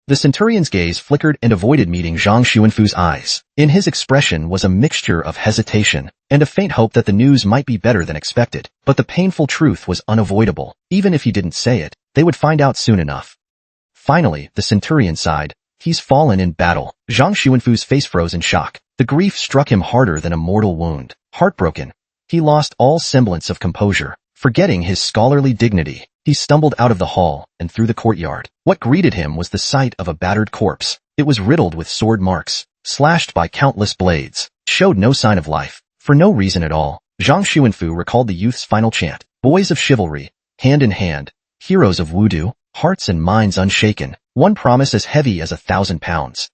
S1: The centurion's gaze flickered and avoided meeting Zhang Xuanfu's eyes. In his expression was a mixture of hesitation and a faint hope that the news might be better than expected. But the painful truth was unavoidable. Even if he didn't say it, they would find out soon enough. Finally, the centurion sighed. "He's fallen in battle." Zhang Xuanfu's face froze in shock. The grief struck him harder than a mortal wound. Heartbroken, he lost all semblance of composure. Forgetting his scholarly dignity, he stumbled out of the hall and through the courtyard. What greeted him was the sight of a battered corpse. It was riddled with sword marks, slashed by countless blades. It showed no sign of life. For no reason at all, Zhang Xuanfu recalled the youth's final chant. Boys of chivalry, hand in hand, heroes of wudu, hearts and minds unshaken, one promise as heavy as 1,000 pounds.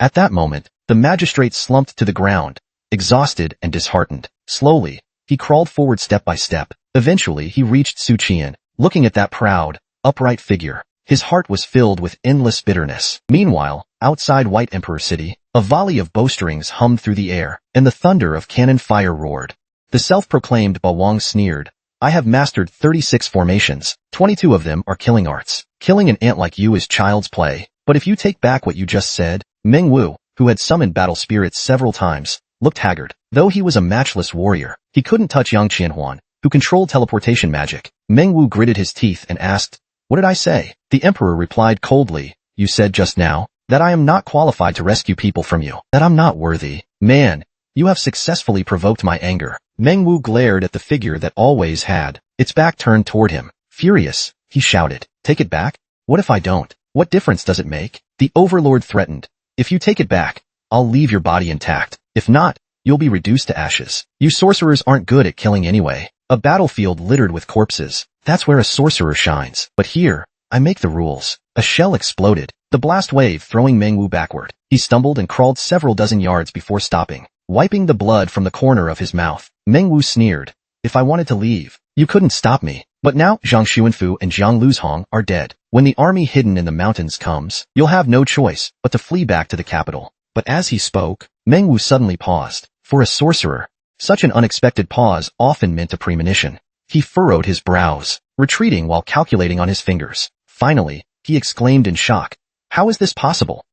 S1: At that moment, the magistrate slumped to the ground, exhausted and disheartened. Slowly, he crawled forward step by step. Eventually, he reached Su Qian. Looking at that proud, upright figure, his heart was filled with endless bitterness. Meanwhile, outside White Emperor City, a volley of bowstrings hummed through the air, and the thunder of cannon fire roared. The self-proclaimed Bawang sneered, "I have mastered 36 formations. 22 of them are killing arts. Killing an ant like you is child's play. But if you take back what you just said." Meng Wu, who had summoned battle spirits several times, looked haggard. Though he was a matchless warrior, he couldn't touch Yang Qianhuan, who controlled teleportation magic. Meng Wu gritted his teeth and asked, "What did I say?" The emperor replied coldly, "You said just now that I am not qualified to rescue people from you, that I'm not worthy. Man, you have successfully provoked my anger." Meng Wu glared at the figure that always had its back turned toward him. Furious, he shouted, "Take it back? What if I don't? What difference does it make?" The overlord threatened, "If you take it back, I'll leave your body intact. If not, you'll be reduced to ashes. You sorcerers aren't good at killing anyway. A battlefield littered with corpses, that's where a sorcerer shines. But here, I make the rules." A shell exploded, the blast wave throwing Meng Wu backward. He stumbled and crawled several dozen yards before stopping, wiping the blood from the corner of his mouth. Meng Wu sneered, "If I wanted to leave, you couldn't stop me. But now Zhang Xuanfu and Jiang Luzhong are dead. When the army hidden in the mountains comes, you'll have no choice but to flee back to the capital." But as he spoke, Meng Wu suddenly paused. For a sorcerer, such an unexpected pause often meant a premonition. He furrowed his brows, retreating while calculating on his fingers. Finally, he exclaimed in shock, "How is this possible?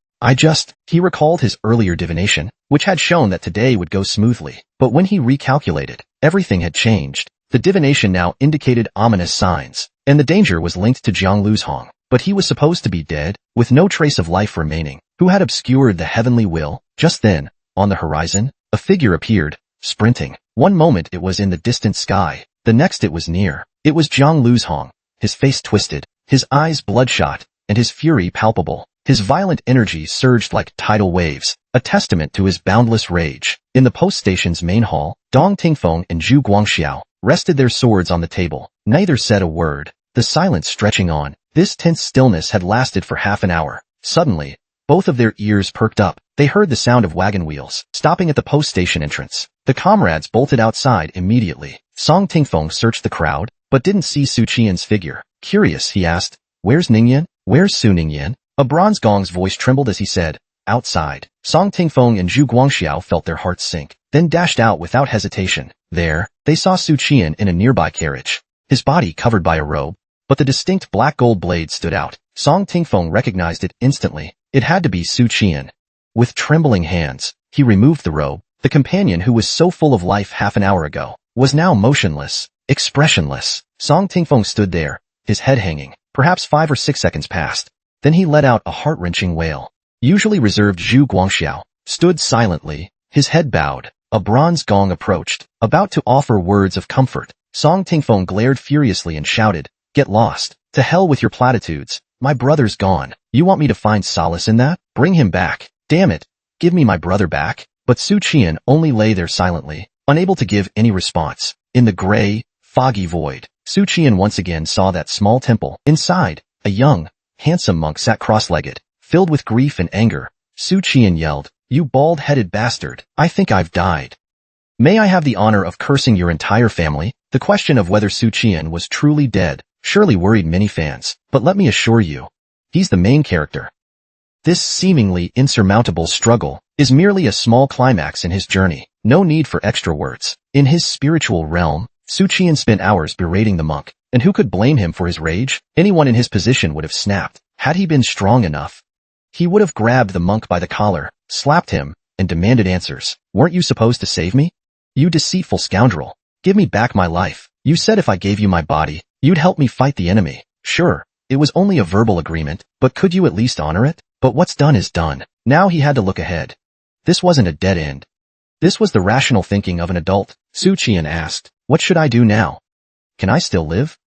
S1: He recalled his earlier divination, which had shown that today would go smoothly. But when he recalculated, everything had changed. The divination now indicated ominous signs, and the danger was linked to Jiang Luzhong. But he was supposed to be dead, with no trace of life remaining. Who had obscured the heavenly will? Just then, on the horizon, a figure appeared, sprinting. One moment it was in the distant sky, the next it was near. It was Jiang Luzhong, his face twisted, his eyes bloodshot, and his fury palpable. His violent energy surged like tidal waves, a testament to his boundless rage. In the post station's main hall, Dong Tingfeng and Zhu Guangxiao rested their swords on the table. Neither said a word, the silence stretching on. This tense stillness had lasted for half an hour. Suddenly, both of their ears perked up. They heard the sound of wagon wheels, stopping at the post station entrance. The comrades bolted outside immediately. Song Tingfeng searched the crowd, but didn't see Su Qian's figure. Curious, he asked, "Where's Ningyan? Where's Su Ningyan?" A bronze gong's voice trembled as he said, "Outside." Song Tingfeng and Zhu Guangxiao felt their hearts sink, then dashed out without hesitation. There, they saw Su Qian in a nearby carriage, his body covered by a robe, but the distinct black gold blade stood out. Song Tingfeng recognized it instantly. It had to be Su Qian. With trembling hands, he removed the robe. The companion who was so full of life half an hour ago was now motionless, expressionless. Song Tingfeng stood there, his head hanging. Perhaps 5 or 6 seconds passed. Then he let out a heart-wrenching wail. Usually reserved Zhu Guangxiao stood silently, his head bowed. A bronze gong approached, about to offer words of comfort. Song Tingfeng glared furiously and shouted, "Get lost. To hell with your platitudes. My brother's gone. You want me to find solace in that? Bring him back." Damn it. Give me my brother back. But Su Qian only lay there silently, unable to give any response. In the gray, foggy void, Su Qian once again saw that small temple. Inside, a young, handsome monk sat cross-legged, filled with grief and anger. Su Qian yelled, "You bald-headed bastard, I think I've died. May I have the honor of cursing your entire family?" The question of whether Su Qian was truly dead surely worried many fans, but let me assure you, he's the main character. This seemingly insurmountable struggle is merely a small climax in his journey. No need for extra words. In his spiritual realm, Su Qian spent hours berating the monk, and who could blame him for his rage? Anyone in his position would have snapped. Had he been strong enough, he would have grabbed the monk by the collar, slapped him, and demanded answers. "Weren't you supposed to save me? You deceitful scoundrel. Give me back my life. You said if I gave you my body, you'd help me fight the enemy. Sure, it was only a verbal agreement, but could you at least honor it? But what's done is done." Now he had to look ahead. This wasn't a dead end. This was the rational thinking of an adult. Su Qian asked, "What should I do now? Can I still live?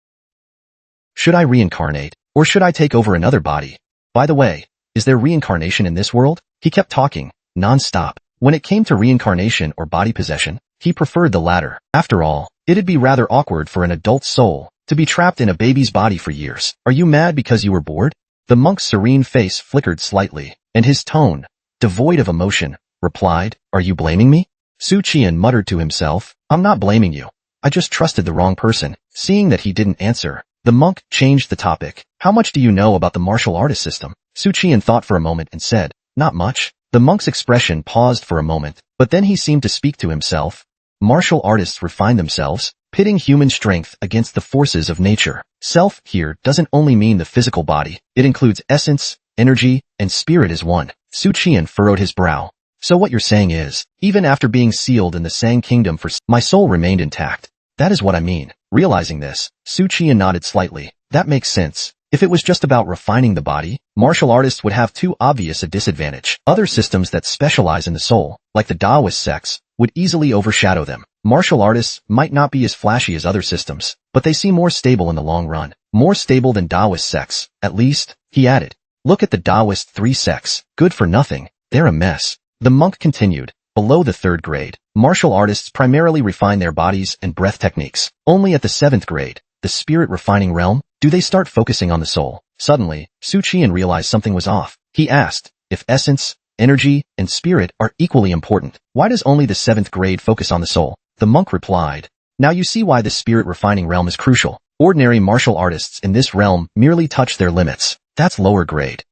S1: Should I reincarnate, or should I take over another body? By the way, is there reincarnation in this world?" He kept talking, non-stop. When it came to reincarnation or body possession, he preferred the latter. After all, it'd be rather awkward for an adult soul to be trapped in a baby's body for years. "Are you mad because you were bored?" The monk's serene face flickered slightly, and his tone, devoid of emotion, replied, "Are you blaming me?" Su Qian muttered to himself, "I'm not blaming you. I just trusted the wrong person." Seeing that he didn't answer, the monk changed the topic. "How much do you know about the martial artist system?" Su Qian thought for a moment and said, "Not much." The monk's expression paused for a moment, but then he seemed to speak to himself. Martial artists refine themselves, pitting human strength against the forces of nature. Self here doesn't only mean the physical body, it includes essence, energy, and spirit as one. Su Qian furrowed his brow. "So what you're saying is, even after being sealed in the Sang Kingdom my soul remained intact. That is what I mean." Realizing this, Su Qian nodded slightly. "That makes sense. If it was just about refining the body, martial artists would have too obvious a disadvantage. Other systems that specialize in the soul, like the Taoist sects, would easily overshadow them. Martial artists might not be as flashy as other systems, but they seem more stable in the long run. More stable than Taoist sects, at least," he added. "Look at the Taoist 3 sects. Good for nothing. They're a mess." The monk continued. Below the 3rd grade, martial artists primarily refine their bodies and breath techniques. Only at the 7th grade, the spirit refining realm, do they start focusing on the soul. Suddenly, Su Qian realized something was off. He asked, "If essence, energy, and spirit are equally important, why does only the 7th grade focus on the soul?" The monk replied, "Now you see why the spirit refining realm is crucial. Ordinary martial artists in this realm merely touch their limits. That's lower grade.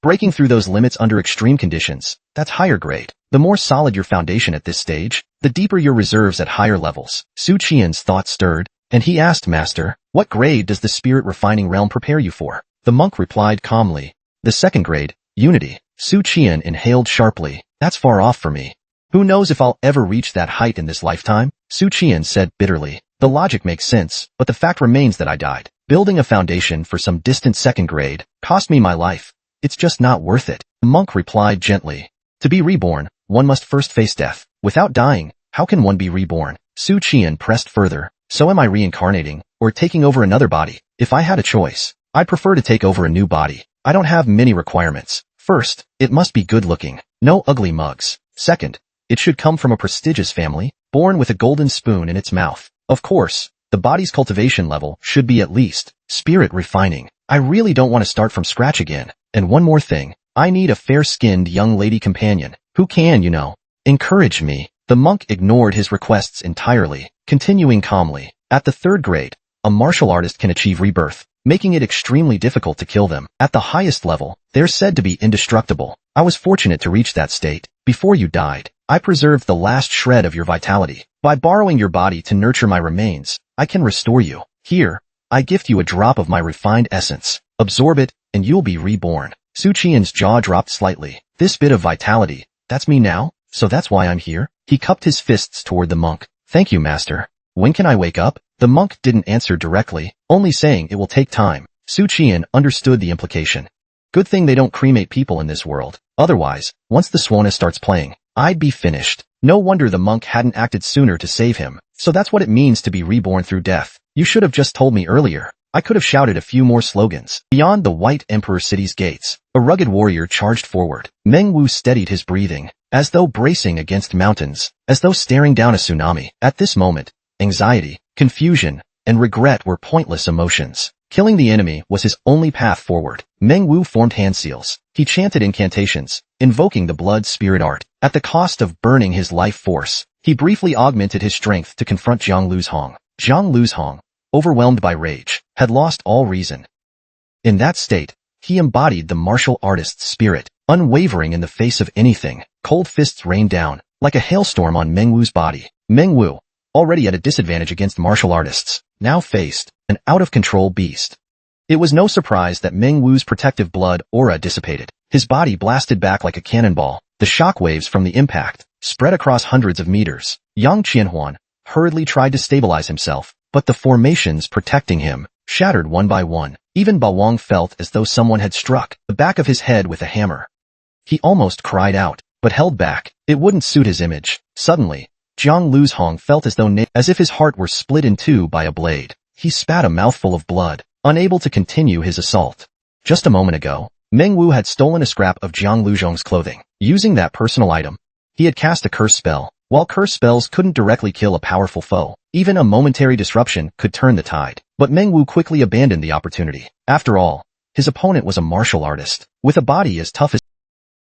S1: Breaking through those limits under extreme conditions, that's higher grade. The more solid your foundation at this stage, the deeper your reserves at higher levels." Su Qian's thoughts stirred, and he asked, "Master, what grade does the spirit refining realm prepare you for?" The monk replied calmly, "The 2nd grade, unity." Su Qian inhaled sharply. "That's far off for me. Who knows if I'll ever reach that height in this lifetime?" Su Qian said bitterly. "The logic makes sense, but the fact remains that I died. Building a foundation for some distant 2nd grade cost me my life. It's just not worth it." The monk replied gently, "To be reborn, one must first face death. Without dying, how can one be reborn?" Su Qian pressed further. "So am I reincarnating, or taking over another body? If I had a choice, I'd prefer to take over a new body. I don't have many requirements. First, it must be good-looking. No ugly mugs. Second, it should come from a prestigious family, born with a golden spoon in its mouth. Of course, the body's cultivation level should be at least spirit refining. I really don't want to start from scratch again. And one more thing, I need a fair-skinned young lady companion, who can, encourage me." The monk ignored his requests entirely, continuing calmly. At the 3rd grade, a martial artist can achieve rebirth, making it extremely difficult to kill them. At the highest level, they're said to be indestructible. I was fortunate to reach that state. Before you died, I preserved the last shred of your vitality. By borrowing your body to nurture my remains, I can restore you. Here, I gift you a drop of my refined essence. Absorb it, and you'll be reborn." Su Qian's jaw dropped slightly. "This bit of vitality, that's me now? So that's why I'm here?" He cupped his fists toward the monk. "Thank you, master. When can I wake up?" The monk didn't answer directly, only saying it will take time. Su Qian understood the implication. Good thing they don't cremate people in this world. Otherwise, once the Swana starts playing, I'd be finished. No wonder the monk hadn't acted sooner to save him. So that's what it means to be reborn through death. You should have just told me earlier. I could have shouted a few more slogans. Beyond the White Emperor City's gates, a rugged warrior charged forward. Meng Wu steadied his breathing, as though bracing against mountains, as though staring down a tsunami. At this moment, anxiety, confusion, and regret were pointless emotions. Killing the enemy was his only path forward. Meng Wu formed hand seals. He chanted incantations, invoking the blood spirit art. At the cost of burning his life force, he briefly augmented his strength to confront Zhang Luzhong. Zhang Luzhong, overwhelmed by rage, had lost all reason. In that state, he embodied the martial artist's spirit, unwavering in the face of anything. Cold fists rained down, like a hailstorm on Meng Wu's body. Meng Wu, already at a disadvantage against martial artists, now faced an out-of-control beast. It was no surprise that Meng Wu's protective blood aura dissipated. His body blasted back like a cannonball. The shockwaves from the impact spread across hundreds of meters. Yang Qianhuan hurriedly tried to stabilize himself, but the formations protecting him shattered one by one. Even Ba Wang felt as though someone had struck the back of his head with a hammer. He almost cried out, but held back. It wouldn't suit his image. Suddenly, Zhang Luzhong felt as if his heart were split in two by a blade. He spat a mouthful of blood, unable to continue his assault. Just a moment ago, Meng Wu had stolen a scrap of Zhang Luzhong's clothing. Using that personal item, he had cast a curse spell. While curse spells couldn't directly kill a powerful foe, even a momentary disruption could turn the tide. But Meng Wu quickly abandoned the opportunity. After all, his opponent was a martial artist, with a body as tough as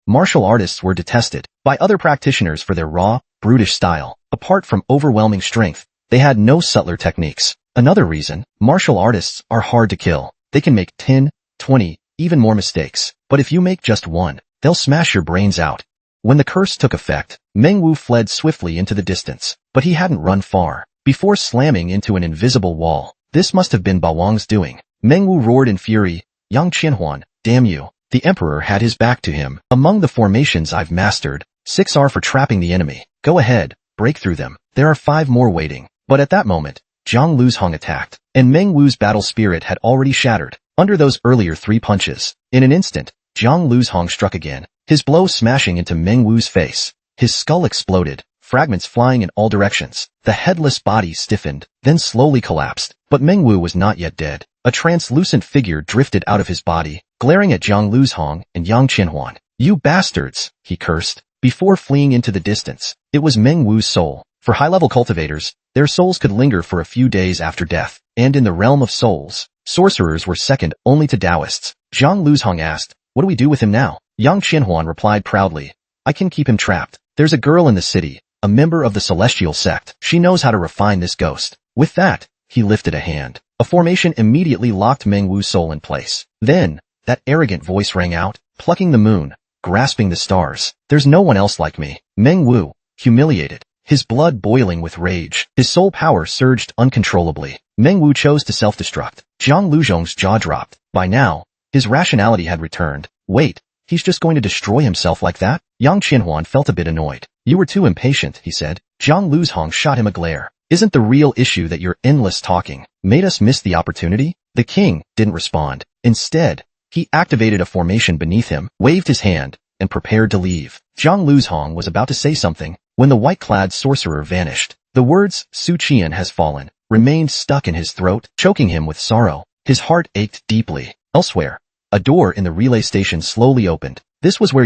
S1: martial artists were detested by other practitioners for their raw, brutish style. Apart from overwhelming strength, they had no subtler techniques. Another reason, martial artists are hard to kill. They can make 10, 20, even more mistakes. But if you make just one, they'll smash your brains out. When the curse took effect, Meng Wu fled swiftly into the distance, but he hadn't run far before slamming into an invisible wall. This must have been Ba Wang's doing. Meng Wu roared in fury, Yang Qianhuan, damn you. The emperor had his back to him. Among the formations I've mastered, 6 are for trapping the enemy. Go ahead, break through them. There are 5 more waiting. But at that moment, Zhang Luzhong attacked, and Meng Wu's battle spirit had already shattered under those earlier 3 punches. In an instant, Zhang Luzhong struck again, his blow smashing into Meng Wu's face. His skull exploded, fragments flying in all directions. The headless body stiffened, then slowly collapsed. But Meng Wu was not yet dead. A translucent figure drifted out of his body, glaring at Zhang Luzhong and Yang Qianhuan. You bastards, he cursed, before fleeing into the distance. It was Meng Wu's soul. For high-level cultivators, their souls could linger for a few days after death, and in the realm of souls, sorcerers were second only to Taoists. Zhang Luzhong asked, what do we do with him now? Yang Qianhuan replied proudly, I can keep him trapped. There's a girl in the city, a member of the celestial sect. She knows how to refine this ghost. With that, he lifted a hand. A formation immediately locked Meng Wu's soul in place. Then, that arrogant voice rang out, plucking the moon, grasping the stars. There's no one else like me. Meng Wu, humiliated, his blood boiling with rage, his soul power surged uncontrollably. Meng Wu chose to self-destruct. Zhang Luzhong's jaw dropped. By now, his rationality had returned. Wait, he's just going to destroy himself like that? Yang Qianhuan felt a bit annoyed. You were too impatient, he said. Zhang Luzhong shot him a glare. Isn't the real issue that your endless talking made us miss the opportunity? The king didn't respond. Instead, he activated a formation beneath him, waved his hand, and prepared to leave. Zhang Luzhong was about to say something when the white-clad sorcerer vanished. The words, Su Qian has fallen, remained stuck in his throat, choking him with sorrow. His heart ached deeply. Elsewhere, a door in the relay station slowly opened. This was where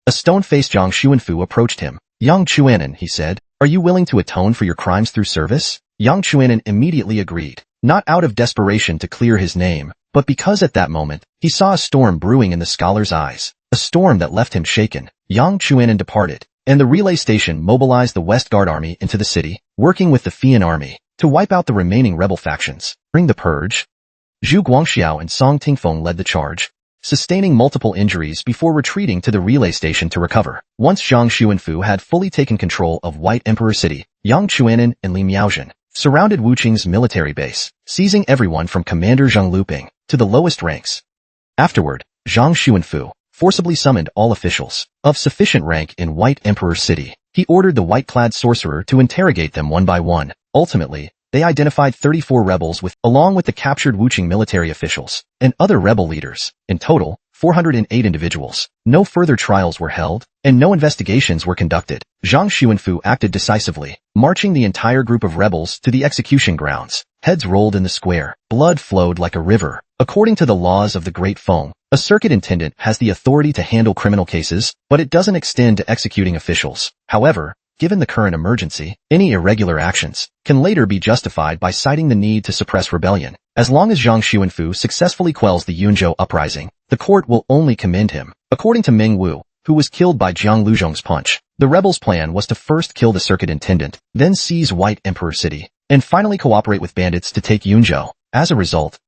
S1: a stone-faced Zhang Xuanfu approached him. Yang Chuanan, he said, are you willing to atone for your crimes through service? Yang Chuanan immediately agreed, not out of desperation to clear his name, but because at that moment, he saw a storm brewing in the scholar's eyes, a storm that left him shaken. Yang Chuanan departed, and the relay station mobilized the West Guard army into the city, working with the Fian army to wipe out the remaining rebel factions. During the Purge, Zhu Guangxiao and Song Tingfeng led the charge, sustaining multiple injuries before retreating to the relay station to recover. Once Zhang Xuanfu had fully taken control of White Emperor City, Yang Chuanan and Li Miaozhen surrounded Wuqing's military base, seizing everyone from Commander Zheng Luping to the lowest ranks. Afterward, Zhang Xuanfu forcibly summoned all officials of sufficient rank in White Emperor City. He ordered the white-clad sorcerer to interrogate them one by one. Ultimately, they identified 34 rebels along with the captured Wuqing military officials and other rebel leaders. In total, 408 individuals. No further trials were held, and no investigations were conducted. Zhang Xuanfu acted decisively, marching the entire group of rebels to the execution grounds. Heads rolled in the square. Blood flowed like a river. According to the laws of the Great Feng, a circuit intendant has the authority to handle criminal cases, but it doesn't extend to executing officials. However, given the current emergency, any irregular actions can later be justified by citing the need to suppress rebellion. As long as Zhang Xuanfu successfully quells the Yunzhou uprising, the court will only commend him. According to Meng Wu, who was killed by Jiang Luzhong's punch, the rebels' plan was to first kill the circuit intendant, then seize White Emperor City, and finally cooperate with bandits to take Yunzhou. As a result,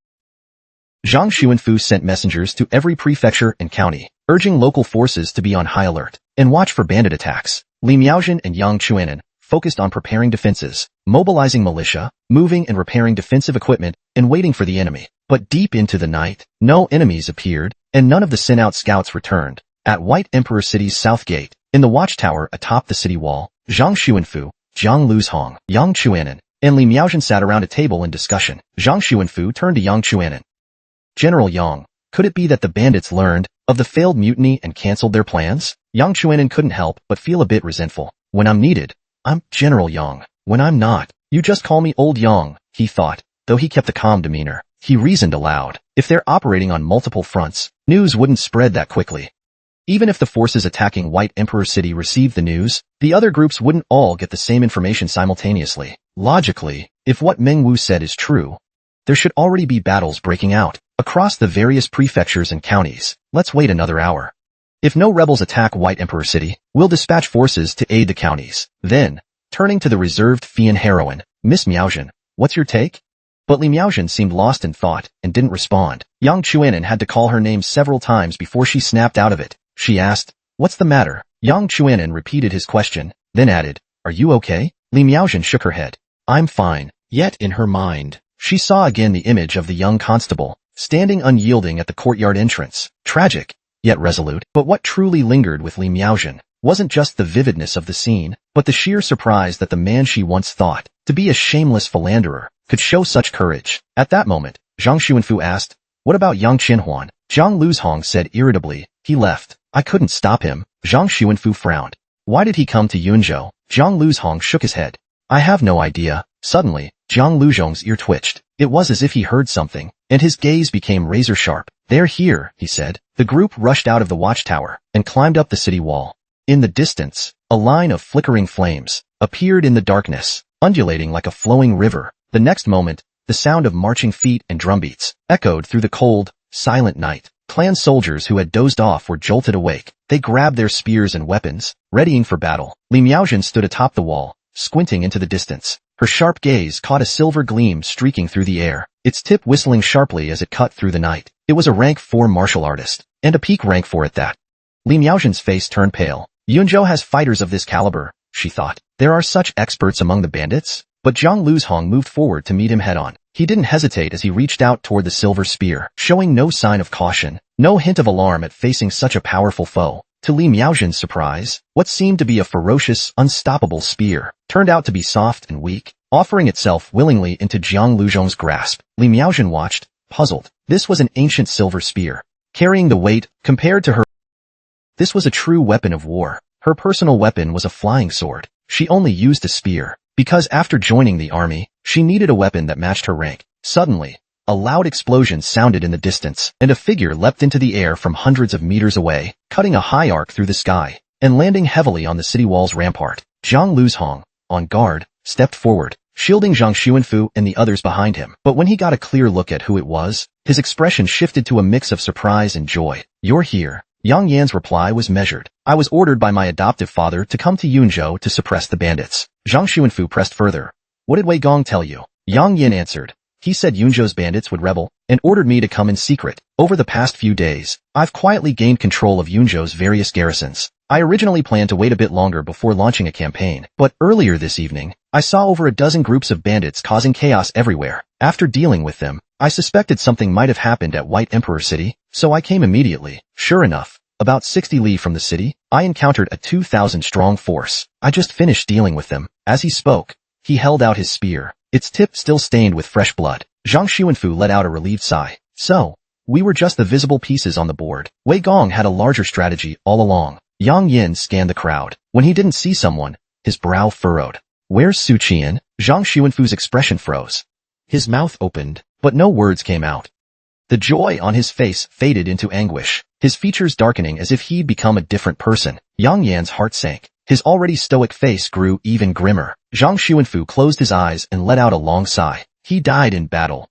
S1: Zhang Xuanfu sent messengers to every prefecture and county, urging local forces to be on high alert and watch for bandit attacks. Li Miaozhen and Yang Chuanan focused on preparing defenses, mobilizing militia, moving and repairing defensive equipment, and waiting for the enemy. But deep into the night, no enemies appeared, and none of the sent-out scouts returned. At White Emperor City's south gate, in the watchtower atop the city wall, Zhang Xuanfu, Jiang Luzhong, Yang Chuanan, and Li Miaozhen sat around a table in discussion. Zhang Xuanfu turned to Yang Chuanan. General Yang, could it be that the bandits learned of the failed mutiny and cancelled their plans? Yang Chuanan couldn't help but feel a bit resentful. When I'm needed, I'm General Yang. When I'm not, you just call me Old Yang, he thought, though he kept a calm demeanor. He reasoned aloud. If they're operating on multiple fronts, news wouldn't spread that quickly. Even if the forces attacking White Emperor City received the news, the other groups wouldn't all get the same information simultaneously. Logically, if what Meng Wu said is true, there should already be battles breaking out across the various prefectures and counties. Let's wait another hour. If no rebels attack White Emperor City, we'll dispatch forces to aid the counties. Then, turning to the reserved Fian heroine, Miss Miaozhen, what's your take? But Li Miaozhen seemed lost in thought and didn't respond. Yang Chuanan had to call her name several times before she snapped out of it. She asked, what's the matter? Yang Chuanan repeated his question, then added, are you okay? Li Miaozhen shook her head. I'm fine. Yet in her mind, she saw again the image of the young constable, standing unyielding at the courtyard entrance. Tragic, yet resolute. But what truly lingered with Li Miaozhen wasn't just the vividness of the scene, but the sheer surprise that the man she once thought to be a shameless philanderer could show such courage. At that moment, Zhang Xuanfu asked, what about Yang Qinhuan? Jiang Luzhong said irritably, he left. I couldn't stop him. Zhang Xuanfu frowned. Why did he come to Yunzhou? Jiang Luzhong shook his head. I have no idea. Suddenly, Jiang Luzhong's ear twitched. It was as if he heard something, and his gaze became razor-sharp. They're here, he said. The group rushed out of the watchtower and climbed up the city wall. In the distance, a line of flickering flames appeared in the darkness, undulating like a flowing river. The next moment, the sound of marching feet and drumbeats echoed through the cold, silent night. Clan soldiers who had dozed off were jolted awake. They grabbed their spears and weapons, readying for battle. Li Miaozhen stood atop the wall, squinting into the distance. Her sharp gaze caught a silver gleam streaking through the air, its tip whistling sharply as it cut through the night. It was a rank 4 martial artist, and a peak rank 4 at that. Li Miaozhen's face turned pale. Yunzhou has fighters of this caliber, she thought. There are such experts among the bandits? But Jiang Luzhong moved forward to meet him head-on. He didn't hesitate as he reached out toward the silver spear, showing no sign of caution, no hint of alarm at facing such a powerful foe. To Li Miaozhen's surprise, what seemed to be a ferocious, unstoppable spear turned out to be soft and weak, offering itself willingly into Jiang Luzhong's grasp. Li Miaozhen watched, puzzled. This was an ancient silver spear, carrying the weight compared to her. This was a true weapon of war. Her personal weapon was a flying sword. She only used a spear because after joining the army, she needed a weapon that matched her rank. Suddenly, a loud explosion sounded in the distance, and a figure leapt into the air from hundreds of meters away, cutting a high arc through the sky, and landing heavily on the city wall's rampart. Jiang Luzhong, on guard, stepped forward, shielding Zhang Xuanfu and the others behind him. But when he got a clear look at who it was, his expression shifted to a mix of surprise and joy. You're here. Yang Yan's reply was measured. I was ordered by my adoptive father to come to Yunzhou to suppress the bandits. Zhang Xuanfu pressed further. What did Wei Gong tell you? Yang Yan answered. He said Yunzhou's bandits would rebel, and ordered me to come in secret. Over the past few days, I've quietly gained control of Yunzhou's various garrisons. I originally planned to wait a bit longer before launching a campaign, but earlier this evening, I saw over a dozen groups of bandits causing chaos everywhere. After dealing with them, I suspected something might have happened at White Emperor City, so I came immediately. Sure enough, about 60 li from the city, I encountered a 2,000-strong force. I just finished dealing with them. As he spoke, he held out his spear, its tip still stained with fresh blood. Zhang Xuanfu let out a relieved sigh. So, We were just the visible pieces on the board. Wei Gong had a larger strategy all along. Yang Yin scanned the crowd. When he didn't see someone, his brow furrowed. Where's Su Qian? Zhang Xuanfu's expression froze. His mouth opened, but no words came out. The joy on his face faded into anguish, his features darkening as if he'd become a different person. Yang Yan's heart sank. His already stoic face grew even grimmer. Zhang Xuanfu closed his eyes and let out a long sigh. He died in battle.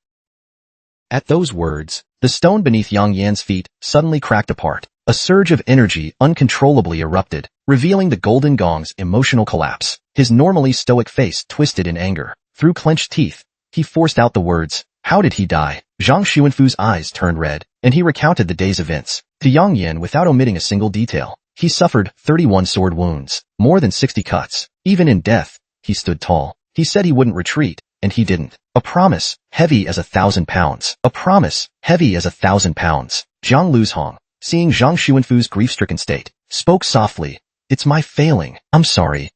S1: At those words, the stone beneath Yang Yan's feet suddenly cracked apart. A surge of energy uncontrollably erupted, revealing the golden gong's emotional collapse. His normally stoic face twisted in anger. Through clenched teeth, he forced out the words, "How did he die?" Zhang Xuanfu's eyes turned red, and he recounted the day's events to Yang Yan without omitting a single detail. He suffered 31 sword wounds, more than 60 cuts. Even in death, he stood tall. He said he wouldn't retreat, and he didn't. A promise, heavy as 1,000 pounds. A promise, heavy as 1,000 pounds. Zhang Luzhong, seeing Zhang Xuanfu's grief-stricken state, spoke softly, "It's my failing. I'm sorry."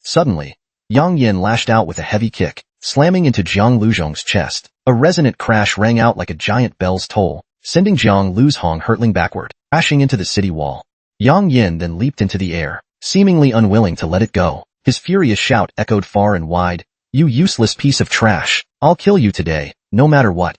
S1: Suddenly, Yang Yin lashed out with a heavy kick, slamming into Zhang Luzhong's chest. A resonant crash rang out like a giant bell's toll, sending Zhang Luzhong hurtling backward, crashing into the city wall. Yang Yin then leaped into the air, seemingly unwilling to let it go. His furious shout echoed far and wide, "You useless piece of trash! I'll kill you today, no matter what."